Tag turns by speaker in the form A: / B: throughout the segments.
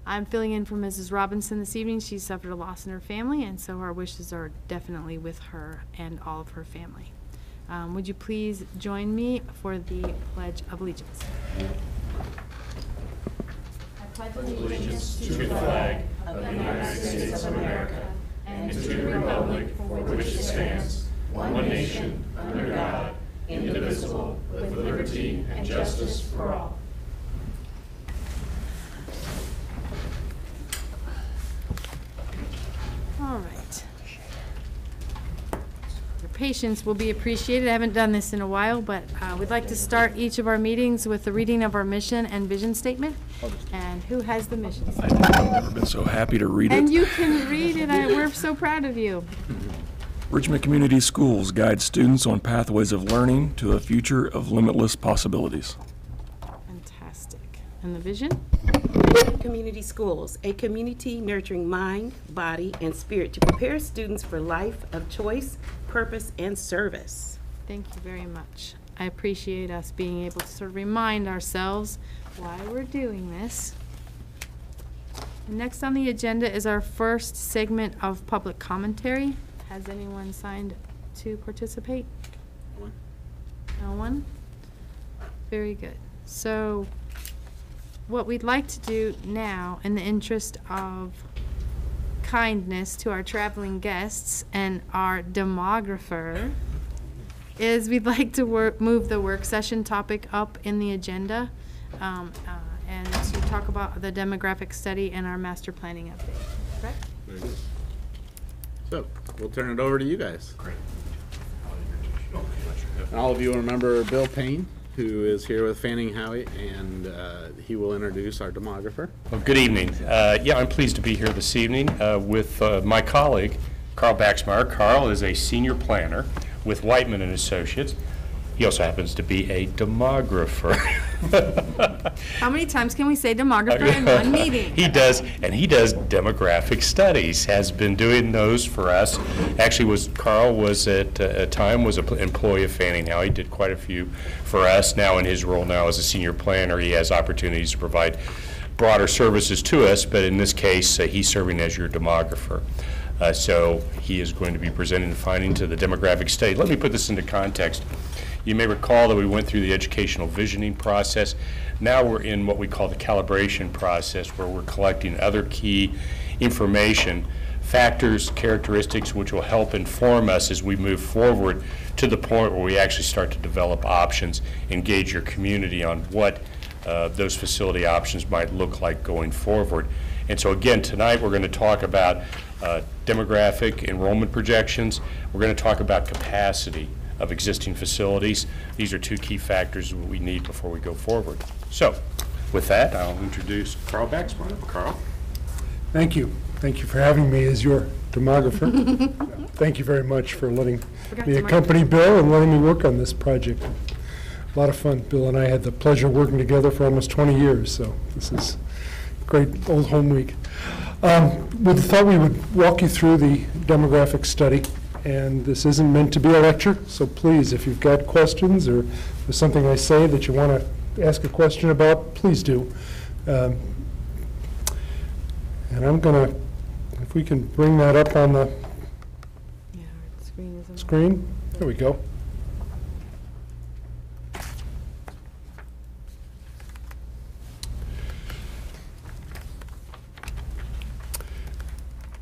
A: I'm filling in for Mrs. Robinson this evening. She suffered a loss in her family, and so our wishes are definitely with her and all of her family. Would you please join me for the Pledge of Allegiance? I pledge allegiance to the flag of the United States of America and to the republic for which it stands, one nation, under God, indivisible, with liberty and justice for all. All right. Your patience will be appreciated. I haven't done this in a while, but we'd like to start each of our meetings with the reading of our mission and vision statement. And who has the mission statement?
B: I've never been so happy to read it.
A: And you can read it. We're so proud of you.
B: Richmond Community Schools guide students on pathways of learning to a future of limitless possibilities.
A: Fantastic. And the vision?
C: Community Schools, a community nurturing mind, body, and spirit to prepare students for life of choice, purpose, and service.
A: Thank you very much. I appreciate us being able to sort of remind ourselves why we're doing this. And next on the agenda is our first segment of public commentary. Has anyone signed to participate? No one. No one? Very good. So what we'd like to do now, in the interest of kindness to our traveling guests and our demographer, is we'd like to move the work session topic up in the agenda and to talk about the demographic study and our master planning update. Correct?
D: Very good. So we'll turn it over to you guys.
E: Great.
D: And all of you remember Bill Payne, who is here with Fanning Howie, and he will introduce our demographer.
E: Well, good evening. Yeah, I'm pleased to be here this evening with my colleague, Carl Baxmeyer. Carl is a senior planner with Whiteman and Associates. He also happens to be a demographer.
A: How many times can we say demographer in one meeting?
E: He does, and he does demographic studies, has been doing those for us. Actually, Carl was at a time was an employee of Fanning Howie. He did quite a few for us. Now in his role now as a senior planner, he has opportunities to provide broader services to us, but in this case, he's serving as your demographer. So he is going to be presenting the findings of the demographic study. Let me put this into context. You may recall that we went through the educational visioning process. Now we're in what we call the calibration process, where we're collecting other key information, factors, characteristics, which will help inform us as we move forward to the point where we actually start to develop options, engage your community on what those facility options might look like going forward. And so again, tonight we're going to talk about demographic enrollment projections. We're going to talk about capacity of existing facilities. These are two key factors we need before we go forward. So with that, I'll introduce Carl Baxmeyer. Carl.
F: Thank you. Thank you for having me as your demographer. Thank you very much for letting me accompany Bill and letting me work on this project. A lot of fun. Bill and I had the pleasure of working together for almost 20 years, so this is great old home week. We thought we would walk you through the demographic study. And this isn't meant to be a lecture, so please, if you've got questions or there's something I say that you want to ask a question about, please do. And I'm going to, if we can bring that up on the screen. There we go.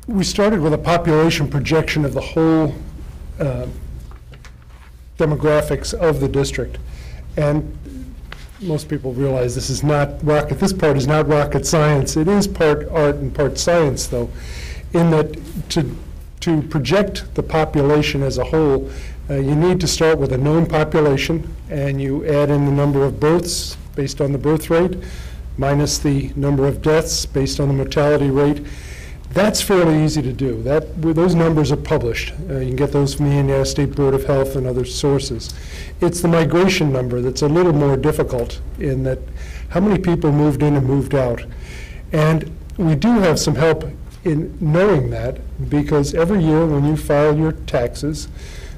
F: We started with a population projection of the whole demographics of the district. And most people realize this is not rocket, this part is not rocket science. It is part art and part science, though, in that to project the population as a whole, you need to start with a known population, and you add in the number of births based on the birth rate, minus the number of deaths based on the mortality rate. That's fairly easy to do. Those numbers are published. You can get those from the Indiana State Board of Health and other sources. It's the migration number that's a little more difficult, in that how many people moved in and moved out. And we do have some help in knowing that, because every year when you file your taxes,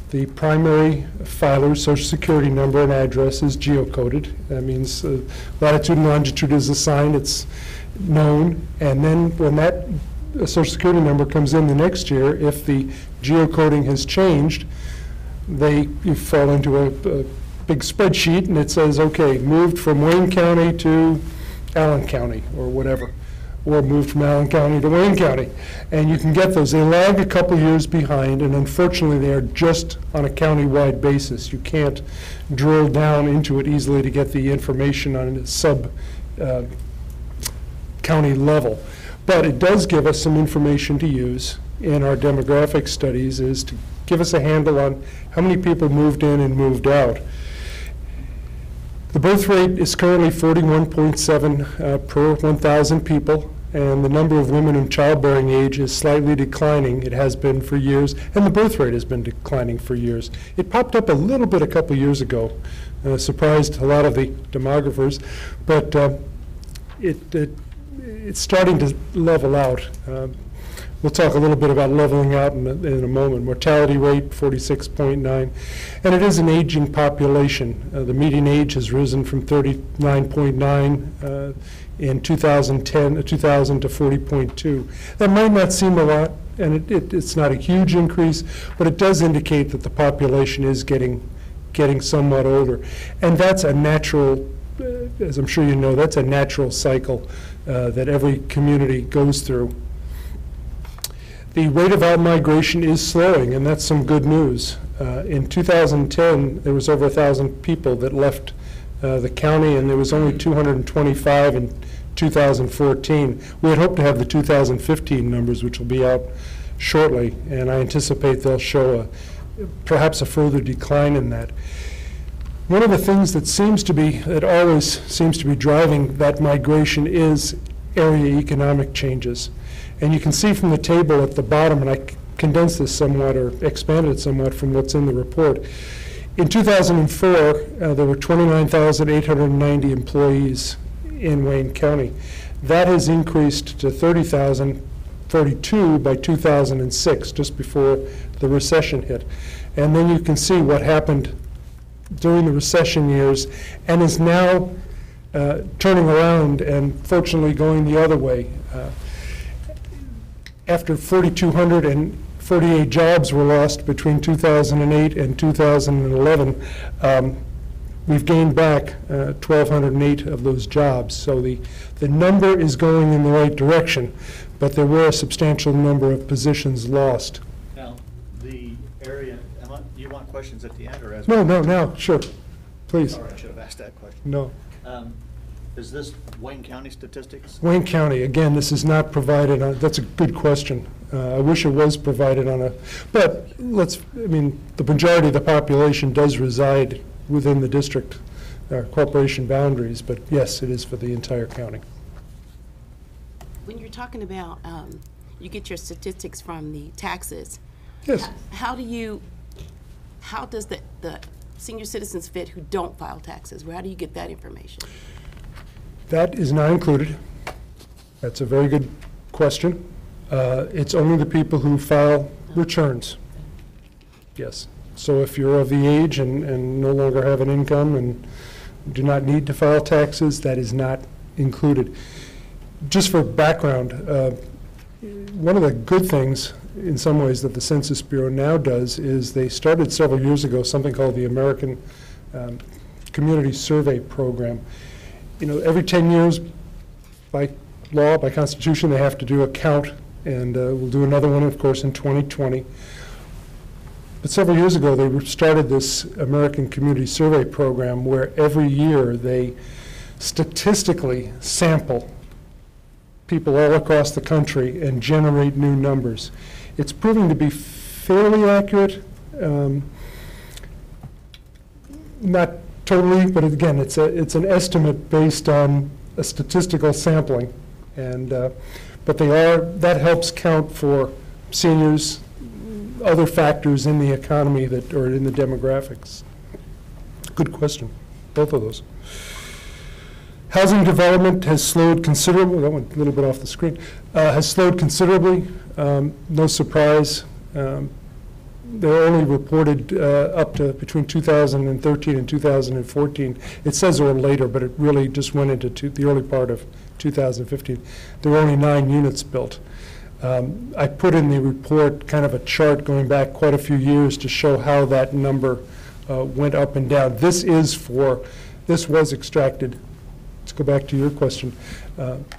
F: the primary filer's Social Security number and address is geocoded. That means latitude and longitude is assigned. known, and then when that Social Security number comes in the next year, if the geocoding has changed, you fall into a big spreadsheet, and it says, okay, moved from Wayne County to Allen County, or whatever, or moved from Allen County to Wayne County. And you can get those. They lag a couple years behind, and unfortunately, they are just on a county-wide basis. You can't drill down into it easily to get the information on a sub-county level. But it does give us some information to use in our demographic studies, is to give us a handle on how many people moved in and moved out. The birth rate is currently 41.7 per 1,000 people, and the number of women in childbearing age is slightly declining. It has been for years, and the birth rate has been declining for years. It popped up a little bit a couple years ago, surprised a lot of the demographers, but it's starting to level out. We'll talk a little bit about leveling out in a moment. Mortality rate, 46.9. And it is an aging population. The median age has risen from 39.9 in 2000 to 40.2. That might not seem a lot, and it's not a huge increase, but it does indicate that the population is getting somewhat older. And that's a natural, as I'm sure you know, that's a natural cycle that every community goes through. The rate of out-migration is slowing, and that's some good news. In 2010, there was over 1,000 people that left the county, and there was only 225 in 2014. We had hoped to have the 2015 numbers, which will be out shortly, and I anticipate they'll show perhaps a further decline in that. One of the things that always seems to be driving that migration is area economic changes. And you can see from the table at the bottom, and I condensed this somewhat or expanded it somewhat from what's in the report. In 2004, there were 29,890 employees in Wayne County. That has increased to 30,032 by 2006, just before the recession hit. And then you can see what happened during the recession years, and is now turning around and fortunately going the other way. After 4,248 jobs were lost between 2008 and 2011, we've gained back 1,208 of those jobs. So the number is going in the right direction, but there were a substantial number of positions lost.
G: Now, the area, you want questions at the end or as?
F: No, sure, please.
G: Sorry, I should have asked that question.
F: No.
G: Is this Wayne County statistics?
F: Wayne County, again, this is not provided on, that's a good question. I wish it was provided on but the majority of the population does reside within the district corporation boundaries, but yes, it is for the entire county.
C: When you're talking about, you get your statistics from the taxes.
F: Yes.
C: How does the senior citizens fit who don't file taxes? How do you get that information?
F: That is not included. That's a very good question. It's only the people who file returns. Yes. So if you're of the age and no longer have an income and do not need to file taxes, that is not included. Just for background, one of the good things in some ways that the Census Bureau now does is they started several years ago something called the American Community Survey Program. Every 10 years, by law, by Constitution, they have to do a count, and we'll do another one, of course, in 2020. But several years ago, they started this American Community Survey Program where every year they statistically sample people all across the country and generate new numbers. It's proving to be fairly accurate, not totally, but again, it's an estimate based on a statistical sampling, and but that helps count for seniors, other factors in the economy that are in the demographics. Good question, both of those. Housing development has slowed considerably. That went a little bit off the screen. Has slowed considerably. No surprise. they're only reported up to between 2013 and 2014. It says or later, but it really just went into the early part of 2015. There were only 9 units built. I put in the report kind of a chart going back quite a few years to show how that number went up and down. This was extracted. Let's go back to your question.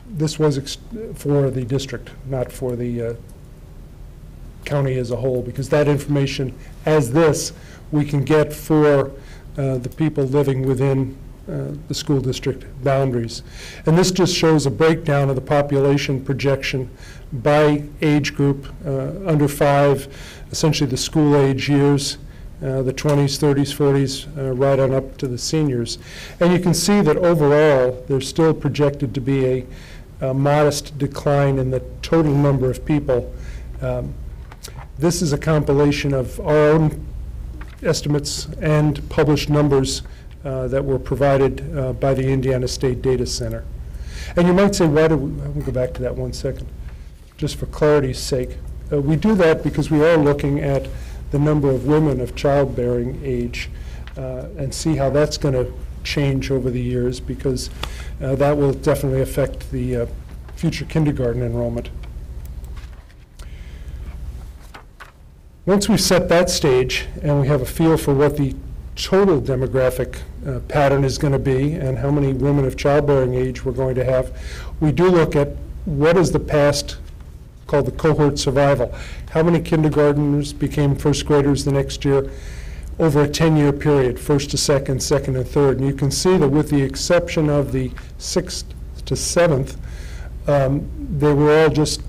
F: This was for the district, not for the county as a whole, because that information, as this, we can get for the people living within the school district boundaries. And this just shows a breakdown of the population projection by age group, under 5, essentially the school age years, the 20s, 30s, 40s, right on up to the seniors. And you can see that overall, there's still projected to be a modest decline in the total number of people. This is a compilation of our own estimates and published numbers that were provided by the Indiana State Data Center. And you might say, we'll go back to that one second, just for clarity's sake. We do that because we are looking at the number of women of childbearing age and see how that's going to change over the years, because that will definitely affect the future kindergarten enrollment. Once we've set that stage and we have a feel for what the total demographic pattern is going to be and how many women of childbearing age we're going to have, we do look at what is the past, called the cohort survival. How many kindergartners became first graders the next year over a 10-year period, first to second, second to third. And you can see that with the exception of the 6th to 7th, they were all just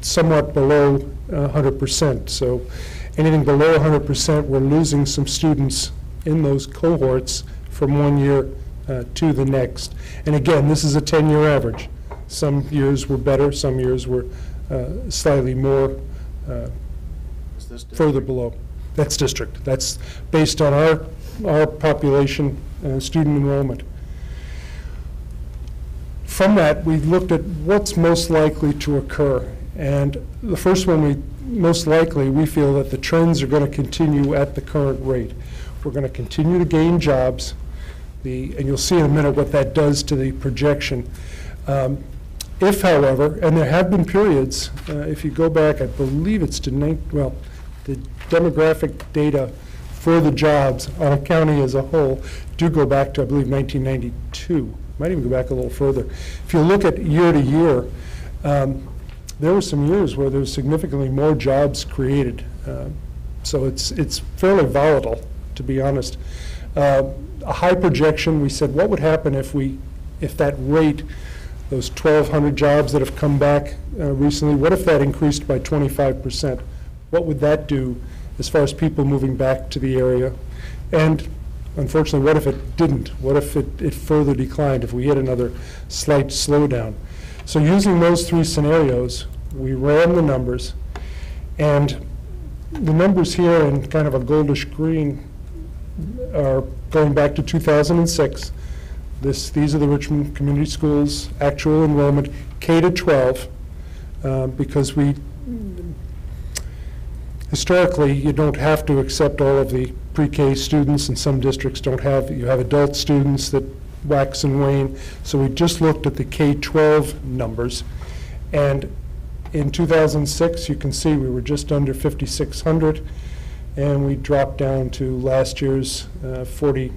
F: somewhat below 100%. So anything below 100%, we're losing some students in those cohorts from one year to the next. And again, this is a 10-year average. Some years were better, some years were slightly more further below. That's district. That's based on our population student enrollment. From that, we looked at what's most likely to occur. And the first one, most likely, we feel that the trends are going to continue at the current rate. We're going to continue to gain jobs, and you'll see in a minute what that does to the projection. If, however, and there have been periods, if you go back, I believe it's to, the demographic data for the jobs on a county as a whole do go back to, I believe, 1992. Might even go back a little further. If you look at year to year, there were some years where there was significantly more jobs created. So it's fairly volatile, to be honest. A high projection, we said, what would happen if that rate, those 1,200 jobs that have come back recently, what if that increased by 25%? What would that do as far as people moving back to the area? And unfortunately, what if it didn't? What if it further declined, if we hit another slight slowdown? So using those 3 scenarios, we ran the numbers, and the numbers here in kind of a goldish green are going back to 2006. These are the Richmond Community Schools actual enrollment, K to 12, because historically, you don't have to accept all of the pre-K students, and some districts don't have. You have adult students that wax and wane. So we just looked at the K-12 numbers. And in 2006, you can see we were just under 5,600, and we dropped down to last year's 40,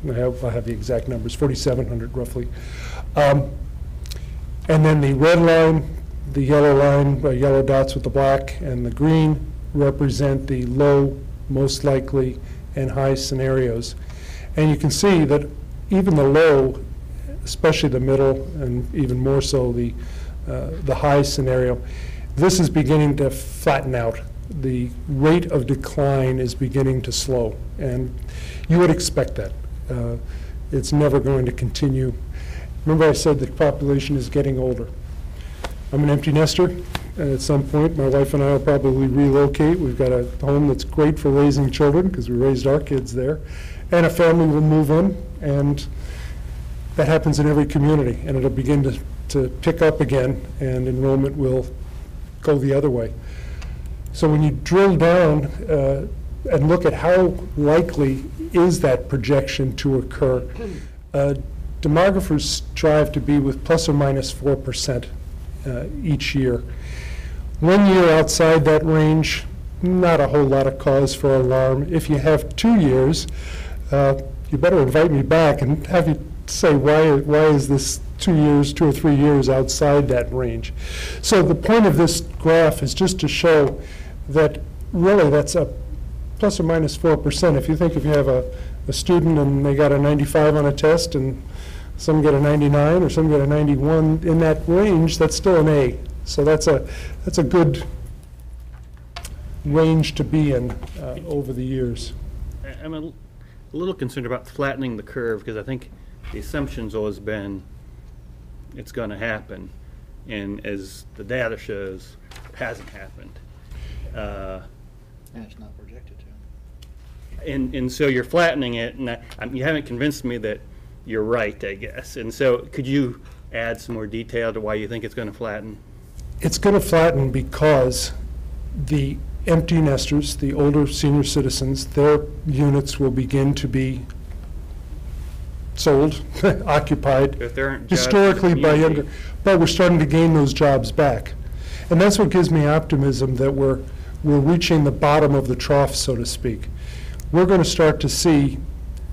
F: I have the exact numbers, 4,700 roughly. And then the red line, the yellow line, yellow dots with the black, and the green represent the low, most likely, and high scenarios. And you can see that even the low, especially the middle, and even more so the high scenario, this is beginning to flatten out. The rate of decline is beginning to slow, and you would expect that. It's never going to continue. Remember I said the population is getting older. I'm an empty nester. At some point, my wife and I will probably relocate. We've got a home that's great for raising children because we raised our kids there. And a family will move in, and that happens in every community. And it'll begin to pick up again, and enrollment will go the other way. So when you drill down and look at how likely is that projection to occur, demographers strive to be with plus or minus 4% each year. 1 year outside that range, not a whole lot of cause for alarm. If you have 2 years, you better invite me back and have you say why is this 2 years, 2 or 3 years outside that range. So the point of this graph is just to show that really that's a plus or minus 4%. If you think if you have a student and they got a 95 on a test and some get a 99 or some get a 91, in that range, that's still an A. So that's a good range to be in over the years.
G: I'm a little concerned about flattening the curve, because I think the assumption's always been it's going to happen, and as the data shows, it hasn't happened.
H: And it's not projected to.
G: And so you're flattening it, and you haven't convinced me that you're right, I guess. And so could you add some more detail to why you think it's going to flatten?
F: It's going to flatten because the empty nesters, the older senior citizens, their units will begin to be sold, occupied,
G: If there aren't jobs in the
F: historically by
G: community.
F: younger, but we're starting to gain those jobs back. And that's what gives me optimism that we're reaching the bottom of the trough, so to speak. We're going to start to see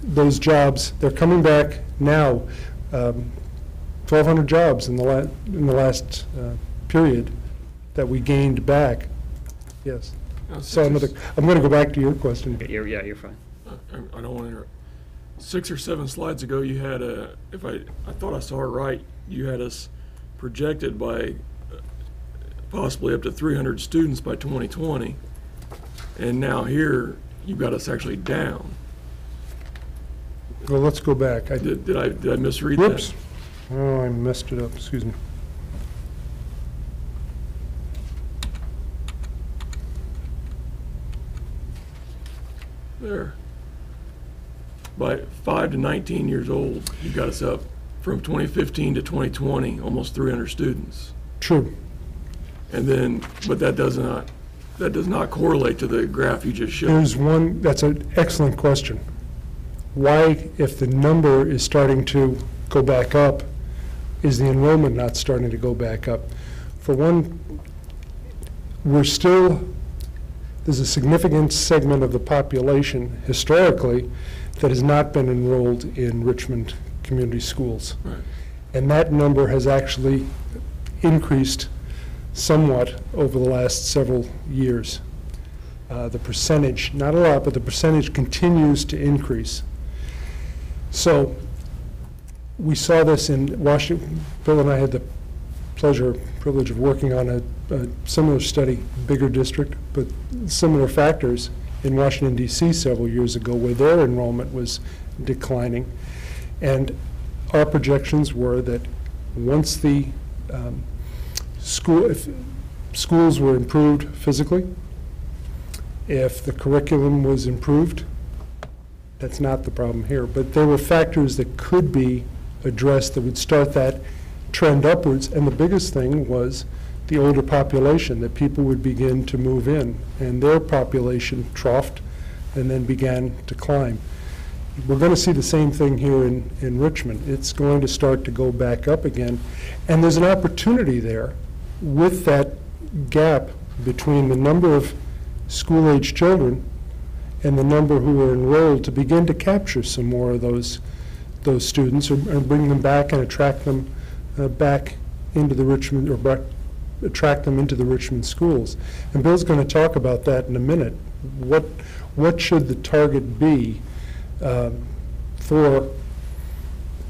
F: those jobs, they're coming back now, 1,200 jobs in the last period that we gained back. Yes. So I'm going to go back to your question.
G: Yeah, you're fine.
B: I don't want to interrupt. 6 or 7 slides ago, you had if I thought I saw it right, you had us projected by possibly up to 300 students by 2020. And now here, you've got us actually down.
F: Well, let's go back.
B: Did I misread
F: Whoops.
B: that?
F: Oh, I messed it up, excuse me.
B: There. By 5 to 19 years old, you got us up from 2015 to 2020, almost 300 students.
F: True.
B: And then, but that does not correlate to the graph you just showed.
F: That's an excellent question. Why, if the number is starting to go back up, is the enrollment not starting to go back up? For one, there's a significant segment of the population historically that has not been enrolled in Richmond community schools.
B: Right.
F: And that number has actually increased somewhat over the last several years. The percentage, not a lot, but the percentage continues to increase. So we saw this in Washington. Bill and I had the privilege of working on a similar study, bigger district, but similar factors in Washington, D.C. several years ago, where their enrollment was declining. And our projections were that once the if schools were improved physically, if the curriculum was improved, that's not the problem here, but there were factors that could be addressed that would start that trend upwards. And the biggest thing was the older population, that people would begin to move in, and their population troughed and then began to climb. We're going to see the same thing here in Richmond. It's going to start to go back up again. And there's an opportunity there with that gap between the number of school-age children and the number who are enrolled to begin to capture some more of those students or bring them back and attract them back into the Richmond, or attract them into the Richmond schools. And Bill's going to talk about that in a minute. What should the target be for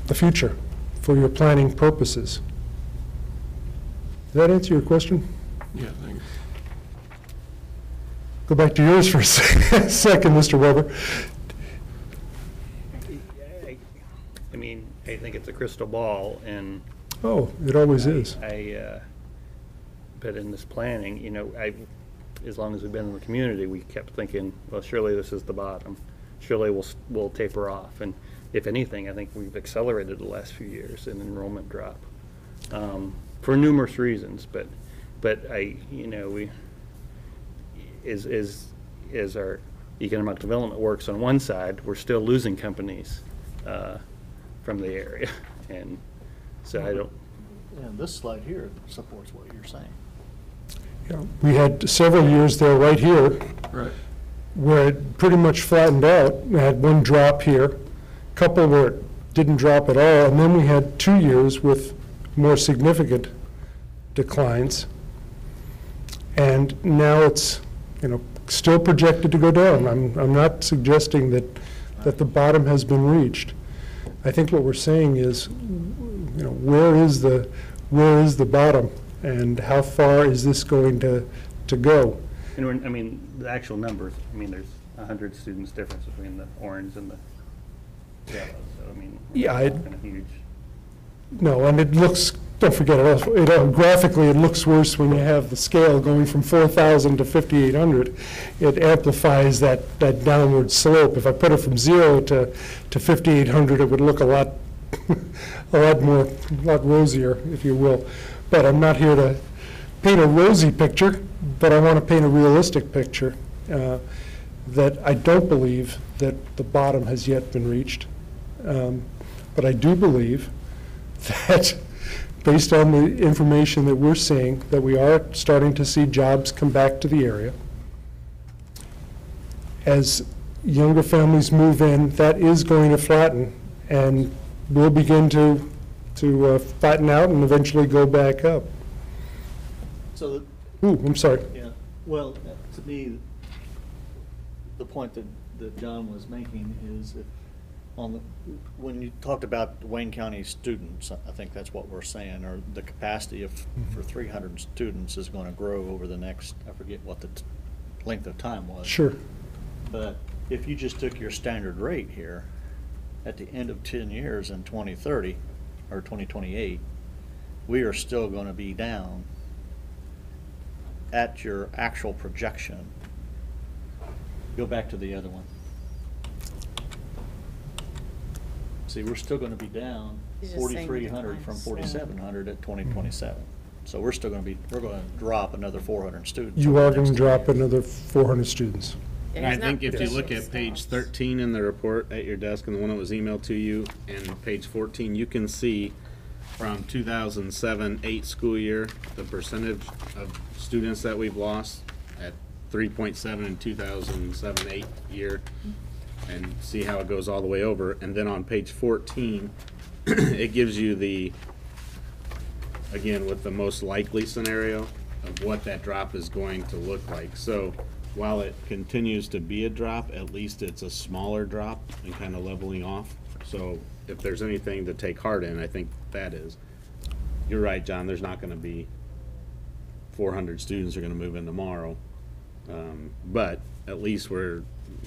F: the future, for your planning purposes? Did that answer your question?
B: Yeah, thanks.
F: Go back to yours for a second, Mr. Weber.
G: I mean, I think it's a crystal ball, and
F: Oh, it always is.
G: but in this planning, you know, as long as we've been in the community, we kept thinking, well, surely this is the bottom. Surely we'll taper off. And if anything, I think we've accelerated the last few years in enrollment drop for numerous reasons. But as our economic development works on one side, we're still losing companies from the area. And so I don't,
H: And this slide here supports what you're saying.
F: Yeah, we had several years there right here
B: Right.
F: where it pretty much flattened out. We had one drop here, couple where it didn't drop at all, and then we had 2 years with more significant declines. And now it's, still projected to go down. I'm not suggesting that the bottom has been reached. I think what we're saying is, where is the bottom, and how far is this going to go?
G: and I mean, the actual numbers, I mean, there's 100 students difference between the orange and the yellow, so I mean,
F: Yeah,
G: it's kind of huge.
F: No, and it looks, don't forget, graphically, it looks worse when you have the scale going from 4,000 to 5,800. It amplifies that downward slope. If I put it from 0 to 5,800, it would look a lot rosier, if you will. But I'm not here to paint a rosy picture, but I want to paint a realistic picture that I don't believe that the bottom has yet been reached. But I do believe that, based on the information that we're seeing, that we are starting to see jobs come back to the area. As younger families move in, that is going to flatten, and will begin to flatten out and eventually go back up.
H: So,
F: Ooh, I'm sorry.
H: yeah, well, to me, the point that John was making is if when you talked about Wayne County students, I think that's what we're saying, or the capacity for 300 students is going to grow over the next, I forget what the length of time was.
F: Sure.
H: But if you just took your standard rate here, at the end of 10 years in 2030 or 2028, we are still going to be down at your actual projection. Go back to the other one. See, we're still going to be down
A: He's just saying the
H: 4,300 from
A: declines.
H: 4,700 at 2027. So we're going to drop another 400 students.
F: You
H: over
F: are
H: the
F: going to
H: next 10
F: drop
H: years.
F: another 400 students.
D: And I think if you look at page 13 in the report at your desk, and the one that was emailed to you, and page 14, you can see from 2007-8 school year, the percentage of students that we've lost at 3.7 in 2007-8 year, and see how it goes all the way over. And then on page 14, it gives you the, again, with the most likely scenario of what that drop is going to look like. So while it continues to be a drop, at least it's a smaller drop and kind of leveling off. So if there's anything to take heart in, I think that is. You're right, John, there's not going to be 400 students are going to move in tomorrow. But at least we're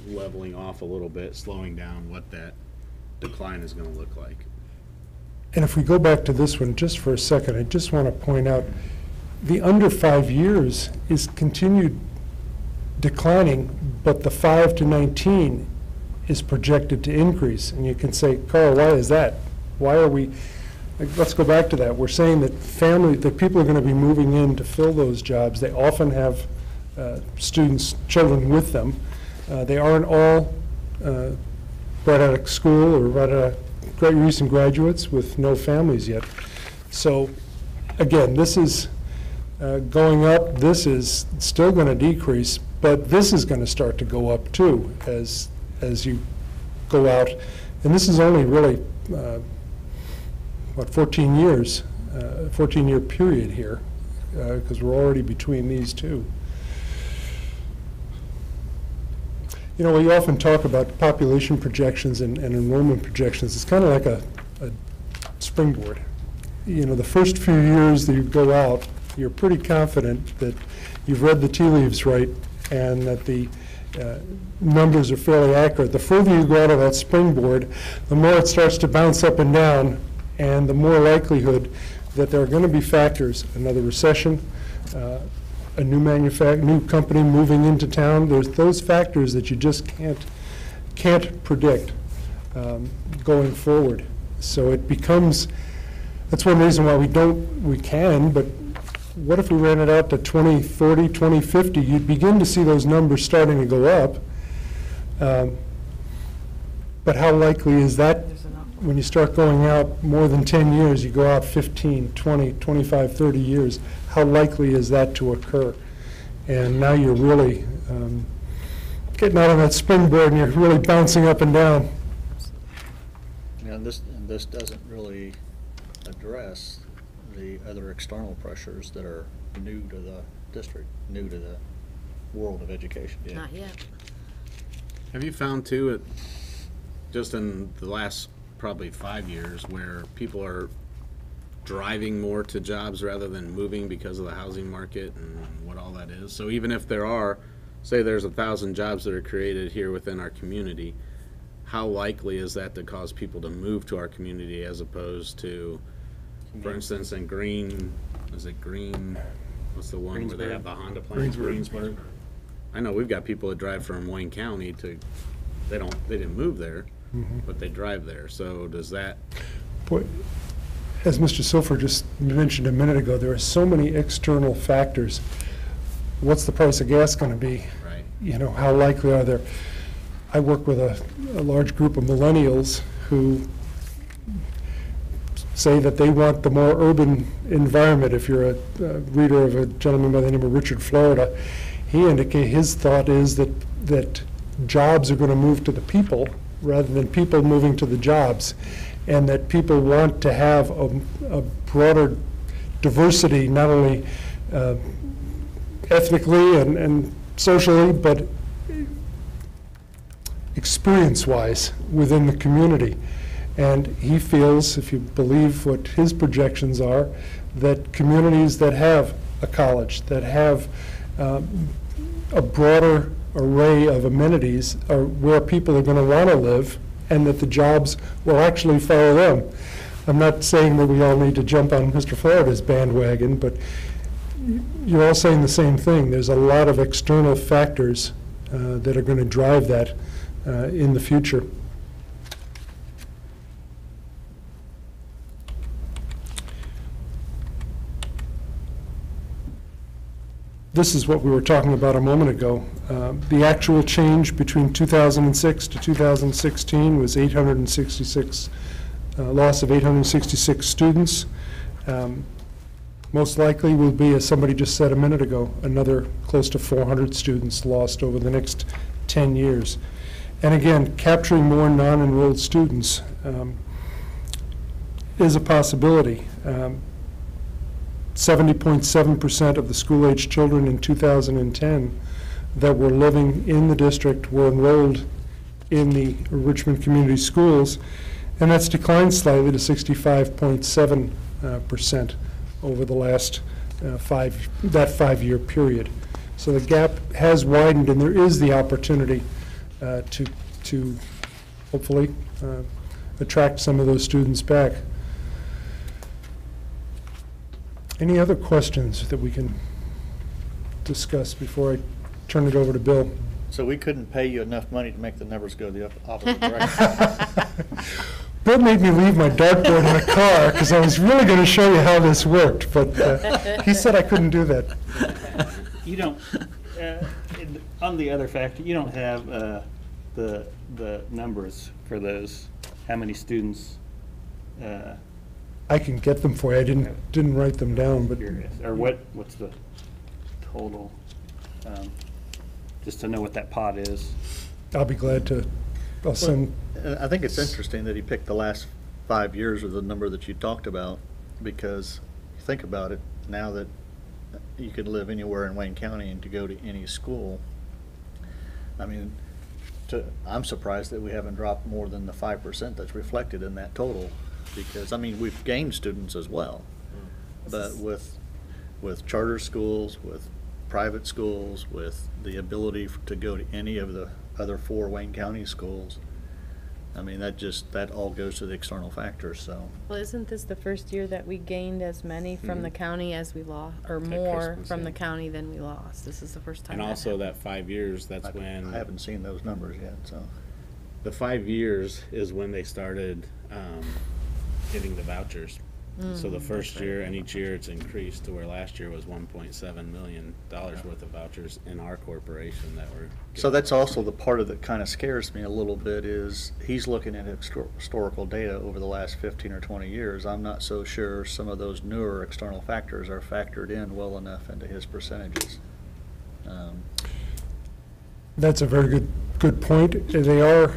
D: leveling off a little bit, slowing down what that decline is going to look like.
F: And if we go back to this one just for a second, I just want to point out, the under 5 years is continued declining, but the 5 to 19 is projected to increase. And you can say, Carl, why is that? Why are we, let's go back to that. We're saying that people are going to be moving in to fill those jobs. They often have children with them. They aren't all right out of school or right out of recent graduates with no families yet. So again, this is going up. This is still going to decrease, but this is going to start to go up too as you go out. And this is only really, 14 years, 14-year period here, because we're already between these two. You know, we often talk about population projections and enrollment projections. It's kind of like a springboard. You know, the first few years that you go out, you're pretty confident that you've read the tea leaves right and that the numbers are fairly accurate. The further you go out of that springboard, the more it starts to bounce up and down, and the more likelihood that there are going to be factors, another recession, a new company moving into town. There's those factors that you just can't predict going forward. So it becomes, that's one reason why we can, but what if we ran it out to 2040, 2050? You'd begin to see those numbers starting to go up. But how likely is that, when you start going out more than 10 years, you go out 15, 20, 25, 30 years, how likely is that to occur? And now you're really getting out on that springboard and you're really bouncing up and down.
H: And this doesn't really address the other external pressures that are new to the district, new to the world of education.
I: Not yet.
D: Have you found too, just in the last probably 5 years, where people are driving more to jobs rather than moving because of the housing market and what all that is? So even if there are, say there's 1,000 jobs that are created here within our community, how likely is that to cause people to move to our community as opposed to, for instance, in Green, is it Green, what's the one where they have the Honda plant? Greensburg. I know we've got people that drive from Wayne County to, they didn't move there, but they drive there. So does that?
F: Boy, as Mr. Silfer just mentioned a minute ago, there are so many external factors. What's the price of gas going to be?
D: Right.
F: You know, how likely are there? I work with a large group of millennials who say that they want the more urban environment. If you're a reader of a gentleman by the name of Richard Florida, he indicated his thought is that jobs are going to move to the people rather than people moving to the jobs, and that people want to have a broader diversity, not only ethnically and socially, but experience-wise within the community. And he feels, if you believe what his projections are, that communities that have a college, that have a broader array of amenities are where people are going to want to live, and that the jobs will actually follow them. I'm not saying that we all need to jump on Mr. Florida's bandwagon, but you're all saying the same thing. There's a lot of external factors that are going to drive that in the future. This is what we were talking about a moment ago. The actual change between 2006 to 2016 was 866, loss of 866 students. Most likely will be, as somebody just said a minute ago, another close to 400 students lost over the next 10 years. And again, capturing more non-enrolled students is a possibility. 70.7% of the school-age children in 2010 that were living in the district were enrolled in the Richmond Community Schools, and that's declined slightly to 65.7% over the last that 5-year period. So the gap has widened, and there is the opportunity to hopefully attract some of those students back. Any other questions that we can discuss before I turn it over to Bill?
H: So we couldn't pay you enough money to make the numbers go the opposite direction.
F: Bill made me leave my dartboard in the car because I was really going to show you how this worked, but he said I couldn't do that.
G: You don't, on the other factor, you don't have the numbers for those, how many students.
F: I can get them for you. I didn't write them down, but
G: Curious. Or what's the total, just to know what that pot is.
F: I'll be glad to. I'll send.
H: I think it's interesting that he picked the last 5 years of the number that you talked about, because you think about it, now that you could live anywhere in Wayne County and to go to any school, I mean, I'm surprised that we haven't dropped more than the 5% that's reflected in that total. Because, I mean, we've gained students as well, but with charter schools, with private schools, with the ability to go to any of the other 4 Wayne County schools, I mean, that all goes to the external factors, so.
A: Well, isn't this the first year that we gained as many from the county as we lost, or more
D: Christmas,
A: from
D: yeah.
A: the county than we lost? This is the first time.
D: And
A: that
D: also
A: happened.
D: that 5 years, that's when.
H: I haven't seen those numbers yet, so.
D: The 5 years is when they started getting the vouchers. So the first year and each year it's increased to where last year was $1.7 million worth of vouchers in our corporation that were.
H: So that's also the part of that kind of scares me a little bit is he's looking at historical data over the last 15 or 20 years. I'm not so sure some of those newer external factors are factored in well enough into his percentages.
F: That's a very good point. They are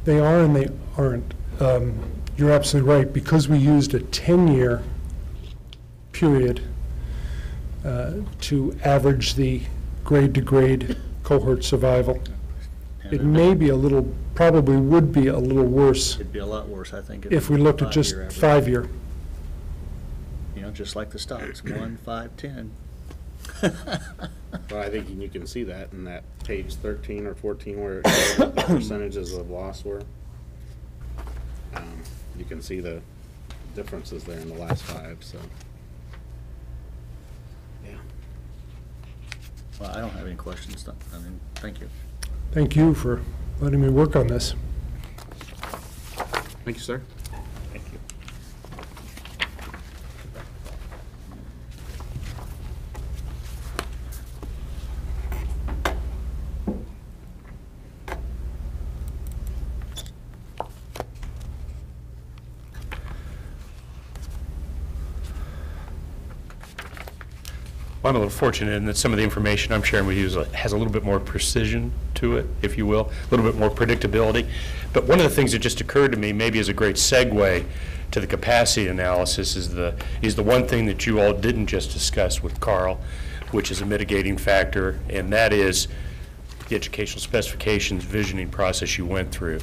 F: and they aren't. You're absolutely right. Because we used a 10-year period to average the grade-to-grade cohort survival, it may be probably would be a little worse
H: It'd be a lot worse, I think.
F: if we looked at just 5-year.
H: You know, just like the stocks, 1, 5, 10.
D: Well, I think you can see that in that page 13 or 14 where it shows what the percentages of loss were. You can see the differences there in the last 5, so. Yeah.
H: Well, I don't have any questions. I mean, thank you.
F: Thank you for letting me work on this.
D: Thank you, sir.
G: Thank you.
E: Well, I'm a little fortunate in that some of the information I'm sharing with you has a little bit more precision to it, if you will, a little bit more predictability. But one of the things that just occurred to me, maybe as a great segue to the capacity analysis, is the one thing that you all didn't just discuss with Carl, which is a mitigating factor, and that is the educational specifications visioning process you went through.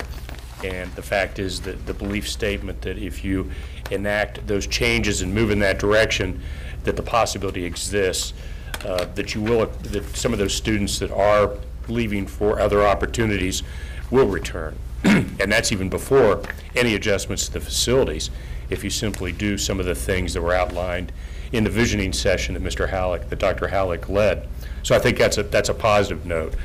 E: And the fact is that the belief statement that if you enact those changes and move in that direction, that the possibility exists that some of those students that are leaving for other opportunities will return. And that's even before any adjustments to the facilities, if you simply do some of the things that were outlined in the visioning session that Dr. Halleck led. So I think that's a positive note.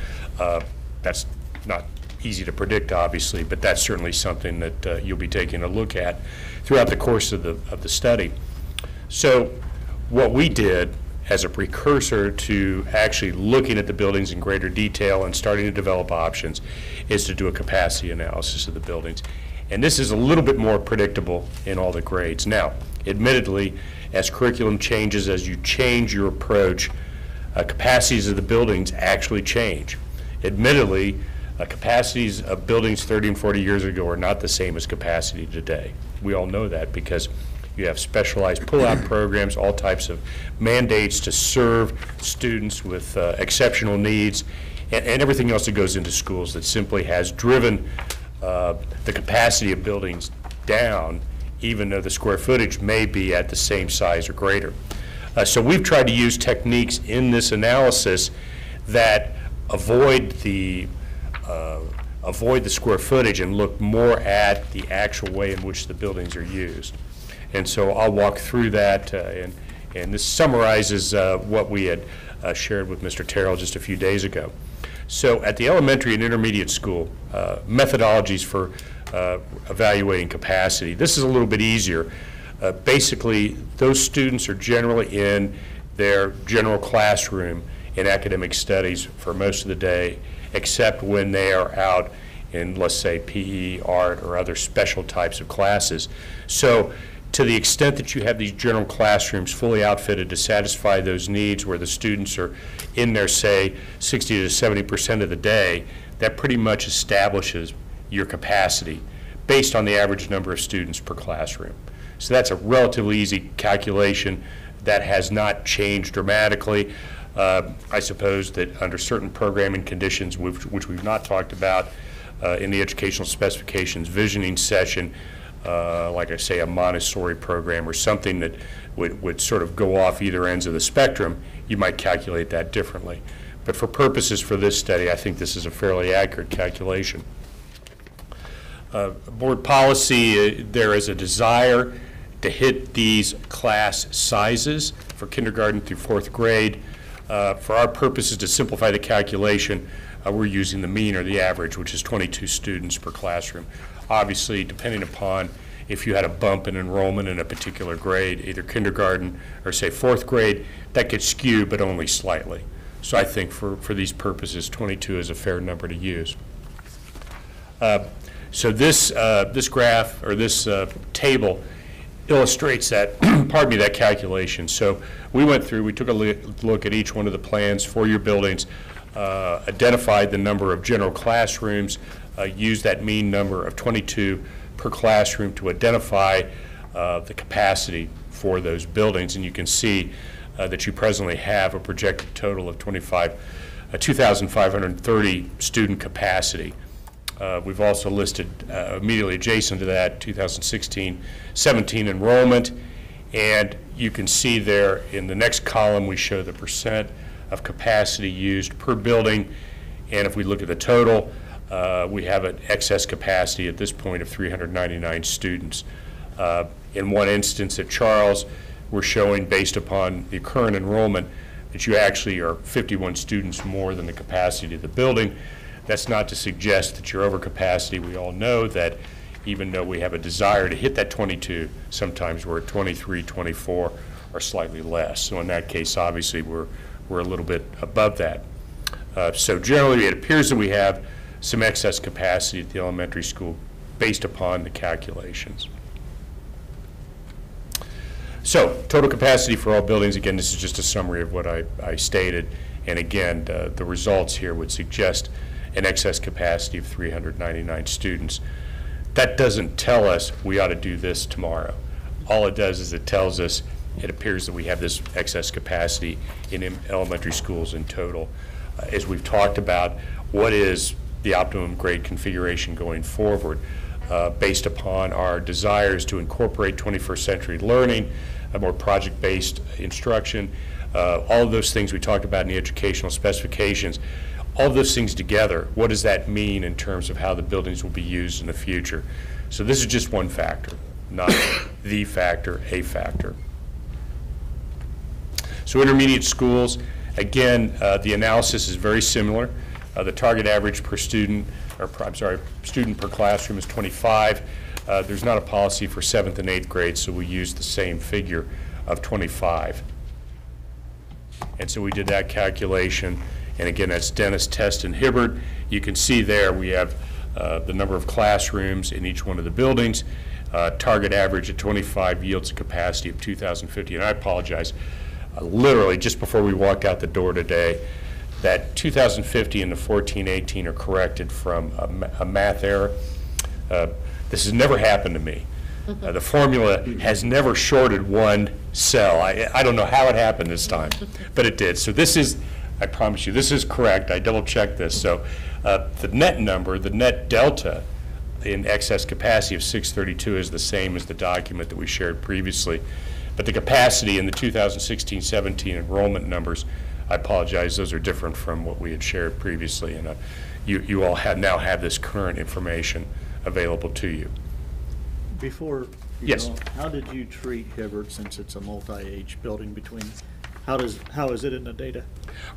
E: That's not easy to predict, obviously, but that's certainly something that you'll be taking a look at throughout the course of the study. So what we did as a precursor to actually looking at the buildings in greater detail and starting to develop options is to do a capacity analysis of the buildings. And this is a little bit more predictable in all the grades. Now, admittedly, as curriculum changes, as you change your approach, capacities of the buildings actually change. Admittedly, capacities of buildings 30 and 40 years ago are not the same as capacity today. We all know that because you have specialized pull-out programs, all types of mandates to serve students with exceptional needs, and everything else that goes into schools that simply has driven the capacity of buildings down, even though the square footage may be at the same size or greater. So we've tried to use techniques in this analysis that avoid the square footage and look more at the actual way in which the buildings are used. And so I'll walk through that, and this summarizes what we had shared with Mr. Terrell just a few days ago. So at the elementary and intermediate school, methodologies for evaluating capacity, this is a little bit easier. Basically, those students are generally in their general classroom in academic studies for most of the day, except when they are out in, let's say, PE, art, or other special types of classes. So to the extent that you have these general classrooms fully outfitted to satisfy those needs where the students are in there, say, 60 to 70% of the day, that pretty much establishes your capacity based on the average number of students per classroom. So that's a relatively easy calculation that has not changed dramatically. I suppose that under certain programming conditions, which we've not talked about in the educational specifications visioning session, like I say, a Montessori program or something that would sort of go off either ends of the spectrum, you might calculate that differently. But for purposes for this study, I think this is a fairly accurate calculation. Board policy, there is a desire to hit these class sizes for kindergarten through 4th grade. For our purposes, to simplify the calculation, we're using the mean or the average, which is 22 students per classroom. obviously, depending upon if you had a bump in enrollment in a particular grade, either kindergarten or say 4th grade, that could skew, but only slightly. So I think for these purposes, 22 is a fair number to use. So this graph, or this table, illustrates that, pardon me, that calculation. So we went through, we took a look at each one of the plans for your buildings, identified the number of general classrooms, used that mean number of 22 per classroom to identify the capacity for those buildings. And you can see that you presently have a projected total of 2,530 student capacity. We've also listed immediately adjacent to that 2016-17 enrollment, and you can see there in the next column we show the percent of capacity used per building, and if we look at the total, we have an excess capacity at this point of 399 students. In one instance at Charles, we're showing, based upon the current enrollment, that you actually are 51 students more than the capacity of the building. That's not to suggest that you're over capacity. We all know that even though we have a desire to hit that 22, sometimes we're at 23, 24, or slightly less. So in that case, obviously, we're a little bit above that. So generally, it appears that we have some excess capacity at the elementary school based upon the calculations. So total capacity for all buildings, again, this is just a summary of what I stated. And again, the results here would suggest an excess capacity of 399 students. That doesn't tell us we ought to do this tomorrow. All it does is it tells us it appears that we have this excess capacity in elementary schools in total. As we've talked about, what is the optimum grade configuration going forward based upon our desires to incorporate 21st century learning, a more project-based instruction, all of those things we talked about in the educational specifications. All of those things together, what does that mean in terms of how the buildings will be used in the future? So this is just one factor, not the factor, a factor. So intermediate schools, again, the analysis is very similar. The target average per student, or I'm sorry, student per classroom is 25. There's not a policy for 7th and 8th grades, so we use the same figure of 25. And so we did that calculation. And again, that's Dennis, Test, and Hibbert. You can see there we have the number of classrooms in each one of the buildings. Target average at 25 yields a capacity of 2,050. And I apologize, literally just before we walked out the door today, that 2,050 and the 1418 are corrected from a math error. This has never happened to me. The formula has never shorted one cell. I don't know how it happened this time, but it did. So this is, I promise you, this is correct. I double-checked this. So the net number, the net delta in excess capacity of 632 is the same as the document that we shared previously. But the capacity in the 2016-17 enrollment numbers, I apologize, those are different from what we had shared previously. And you all now have this current information available to you.
H: Before you
E: Yes.
H: go, how did you treat Hibbert, since it's a multi-age building between, how is it in the data?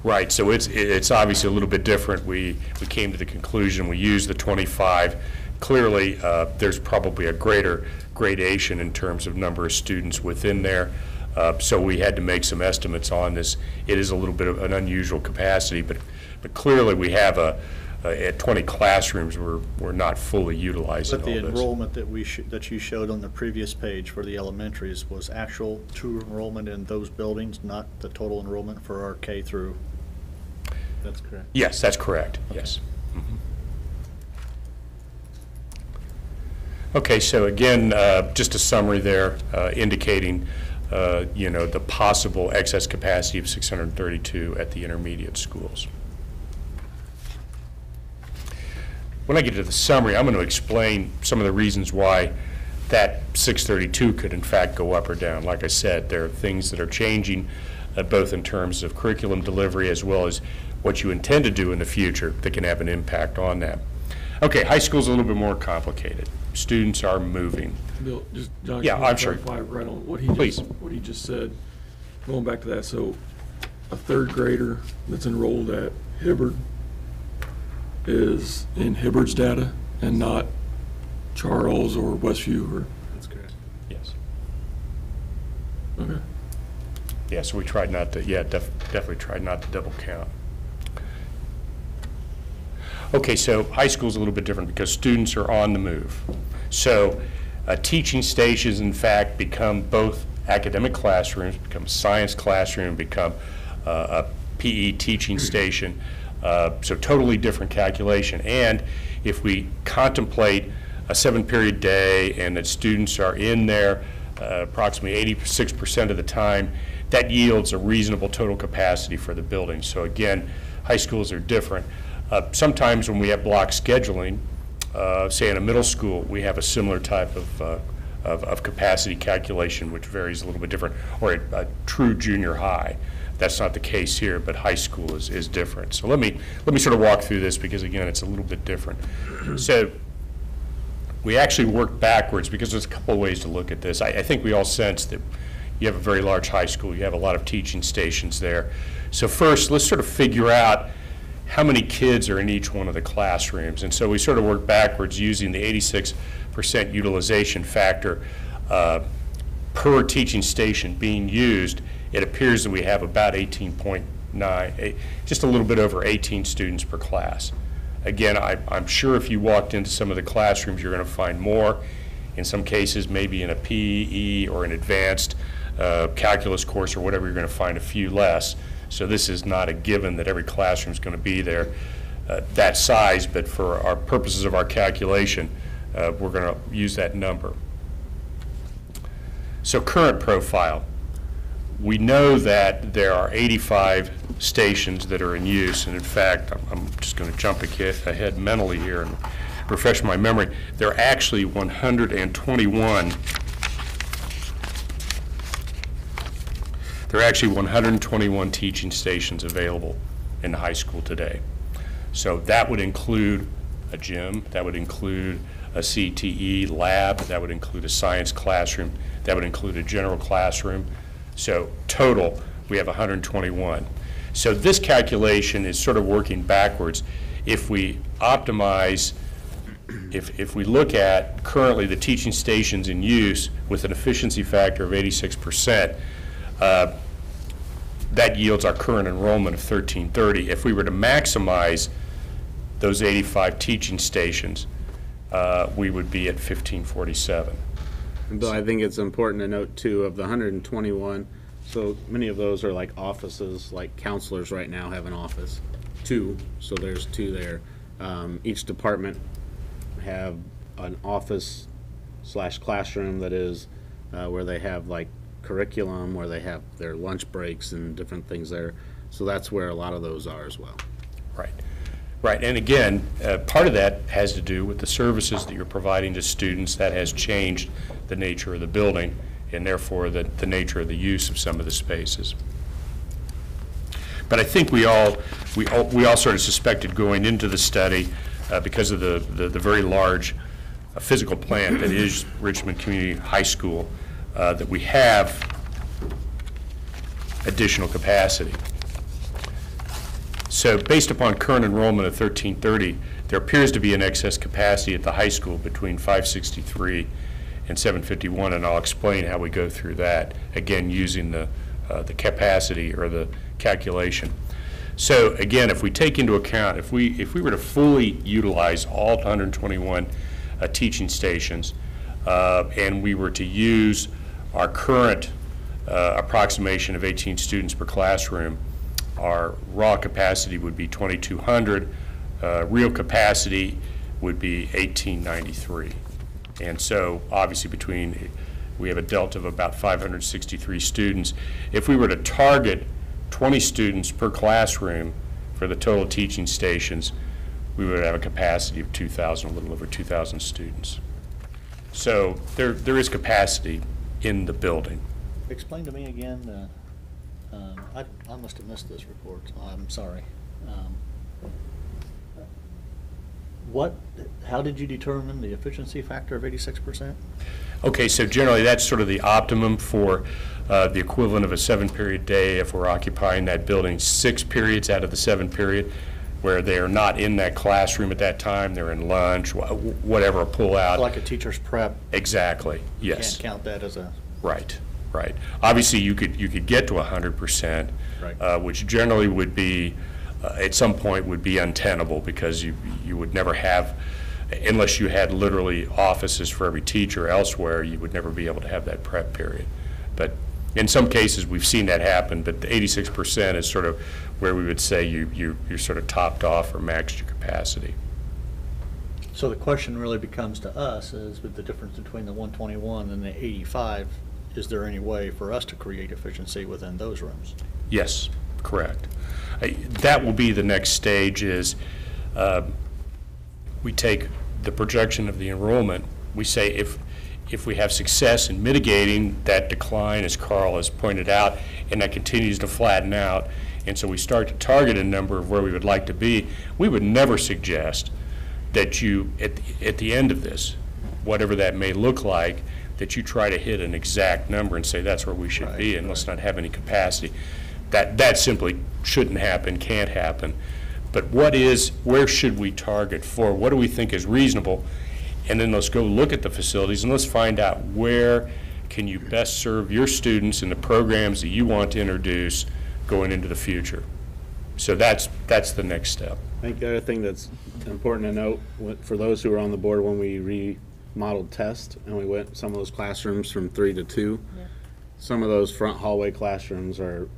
E: Right, so it's obviously a little bit different. We came to the conclusion, we used the 25. Clearly, there's probably a greater gradation in terms of number of students within there. So we had to make some estimates on this. It is a little bit of an unusual capacity, but clearly we have at 20 classrooms, we're not fully utilizing
H: But
E: all
H: the
E: this.
H: enrollment that you showed on the previous page for the elementaries was actual true enrollment in those buildings, not the total enrollment for our K through. That's correct.
E: Yes, that's correct, yes. Okay, so again, just a summary there indicating, the possible excess capacity of 632 at the intermediate schools. When I get to the summary, I'm going to explain some of the reasons why that 632 could in fact go up or down. Like I said, there are things that are changing both in terms of curriculum delivery as well as what you intend to do in the future that can have an impact on that. Okay, high school's a little bit more complicated. Students are moving.
B: Bill, just, John,
E: Yeah,
B: can I
E: I'm sorry.
B: clarify right on what he
E: Please.
B: what he just said? Going back to that, so a 3rd grader that's enrolled at Hibbert is in Hibbert's data and not Charles or Westview or,
D: That's correct.
E: Yes.
B: okay.
E: Yeah, so we tried not to, definitely tried not to double count. Okay, so high school's a little bit different because students are on the move. So teaching stations, in fact, become both academic classrooms, become a science classroom, become a PE teaching station. So totally different calculation. And if we contemplate a 7-period day and that students are in there approximately 86% of the time, that yields a reasonable total capacity for the building. So again, high schools are different. Sometimes when we have block scheduling, say in a middle school, we have a similar type of capacity calculation, which varies a little bit different, or a true junior high. That's not the case here, but high school is different. So let me sort of walk through this because again, it's a little bit different. So we actually work backwards because there's a couple of ways to look at this. I think we all sense that you have a very large high school, you have a lot of teaching stations there. So first, let's sort of figure out how many kids are in each one of the classrooms. And so we sort of work backwards using the 86% utilization factor per teaching station being used. It appears that we have about 18.9, just a little bit over 18 students per class. Again, I'm sure if you walked into some of the classrooms, you're going to find more. In some cases, maybe in a PE or an advanced calculus course or whatever, you're going to find a few less. So this is not a given that every classroom is going to be there that size, but for our purposes of our calculation, we're going to use that number. So current profile. We know that there are 85 stations that are in use, and in fact, I'm just going to jump ahead mentally here and refresh my memory. There are actually 121. There are actually 121 teaching stations available in the high school today. So that would include a gym, that would include a CTE lab, that would include a science classroom, that would include a general classroom. So total, we have 121. So this calculation is sort of working backwards. If we optimize, if we look at currently the teaching stations in use with an efficiency factor of 86%, that yields our current enrollment of 1330. If we were to maximize those 85 teaching stations, we would be at 1547.
D: Bill, I think it's important to note too, of the 121, so many of those are like offices, like counselors right now have an office, 2, so there's 2 there. Each department have an office / classroom that is where they have like curriculum, where they have their lunch breaks and different things there. So that's where a lot of those are as well.
E: Right. Right, and again, part of that has to do with the services that you're providing to students. That has changed the nature of the building and therefore the nature of the use of some of the spaces. But I think we all sort of suspected going into the study because of the very large physical plant that is Richmond Community High School that we have additional capacity. So based upon current enrollment of 1330, there appears to be an excess capacity at the high school between 563 and 751, and I'll explain how we go through that, again, using the capacity or the calculation. So again, if we take into account, if we were to fully utilize all 121 teaching stations, and we were to use our current approximation of 18 students per classroom, our raw capacity would be 2,200. Real capacity would be 1,893. And so obviously we have a delta of about 563 students. If we were to target 20 students per classroom for the total teaching stations, we would have a capacity of 2,000, a little over 2,000 students. So there is capacity in the building.
H: Explain to me again, I must have missed this report, so I'm sorry. How did you determine the efficiency factor of 86%?
E: Okay, so generally that's sort of the optimum for the equivalent of a 7-period day if we're occupying that building 6 periods out of the 7 period. where they are not in that classroom at that time, they're in lunch, whatever, a pull-out.
H: Like a teacher's prep.
E: Exactly,
H: You
E: yes.
H: can't count that as a,
E: Right, right. Obviously, you could get to 100%,
H: Right.
E: which generally would be, at some point, would be untenable, because you would never have, unless you had literally offices for every teacher elsewhere, you would never be able to have that prep period. But in some cases, we've seen that happen, but the 86% is sort of where we would say you're sort of topped off or maxed your capacity.
H: so the question really becomes to us is, with the difference between the 121 and the 85, is there any way for us to create efficiency within those rooms?
E: Yes, correct. That will be the next stage is, we take the projection of the enrollment, we say if we have success in mitigating that decline, as Carl has pointed out, and that continues to flatten out, and so we start to target a number of where we would like to be, we would never suggest that you, at the end of this, whatever that may look like, that you try to hit an exact number and say that's where we should be, and let's not have any capacity. That simply shouldn't happen, can't happen. But where should we target for? What do we think is reasonable? And then let's go look at the facilities and let's find out where can you best serve your students in the programs that you want to introduce going into the future. So that's the next step.
D: I think the other thing that's important to note, for those who were on the board when we remodeled test and we went some of those classrooms from 3 to 2, some of those front hallway classrooms are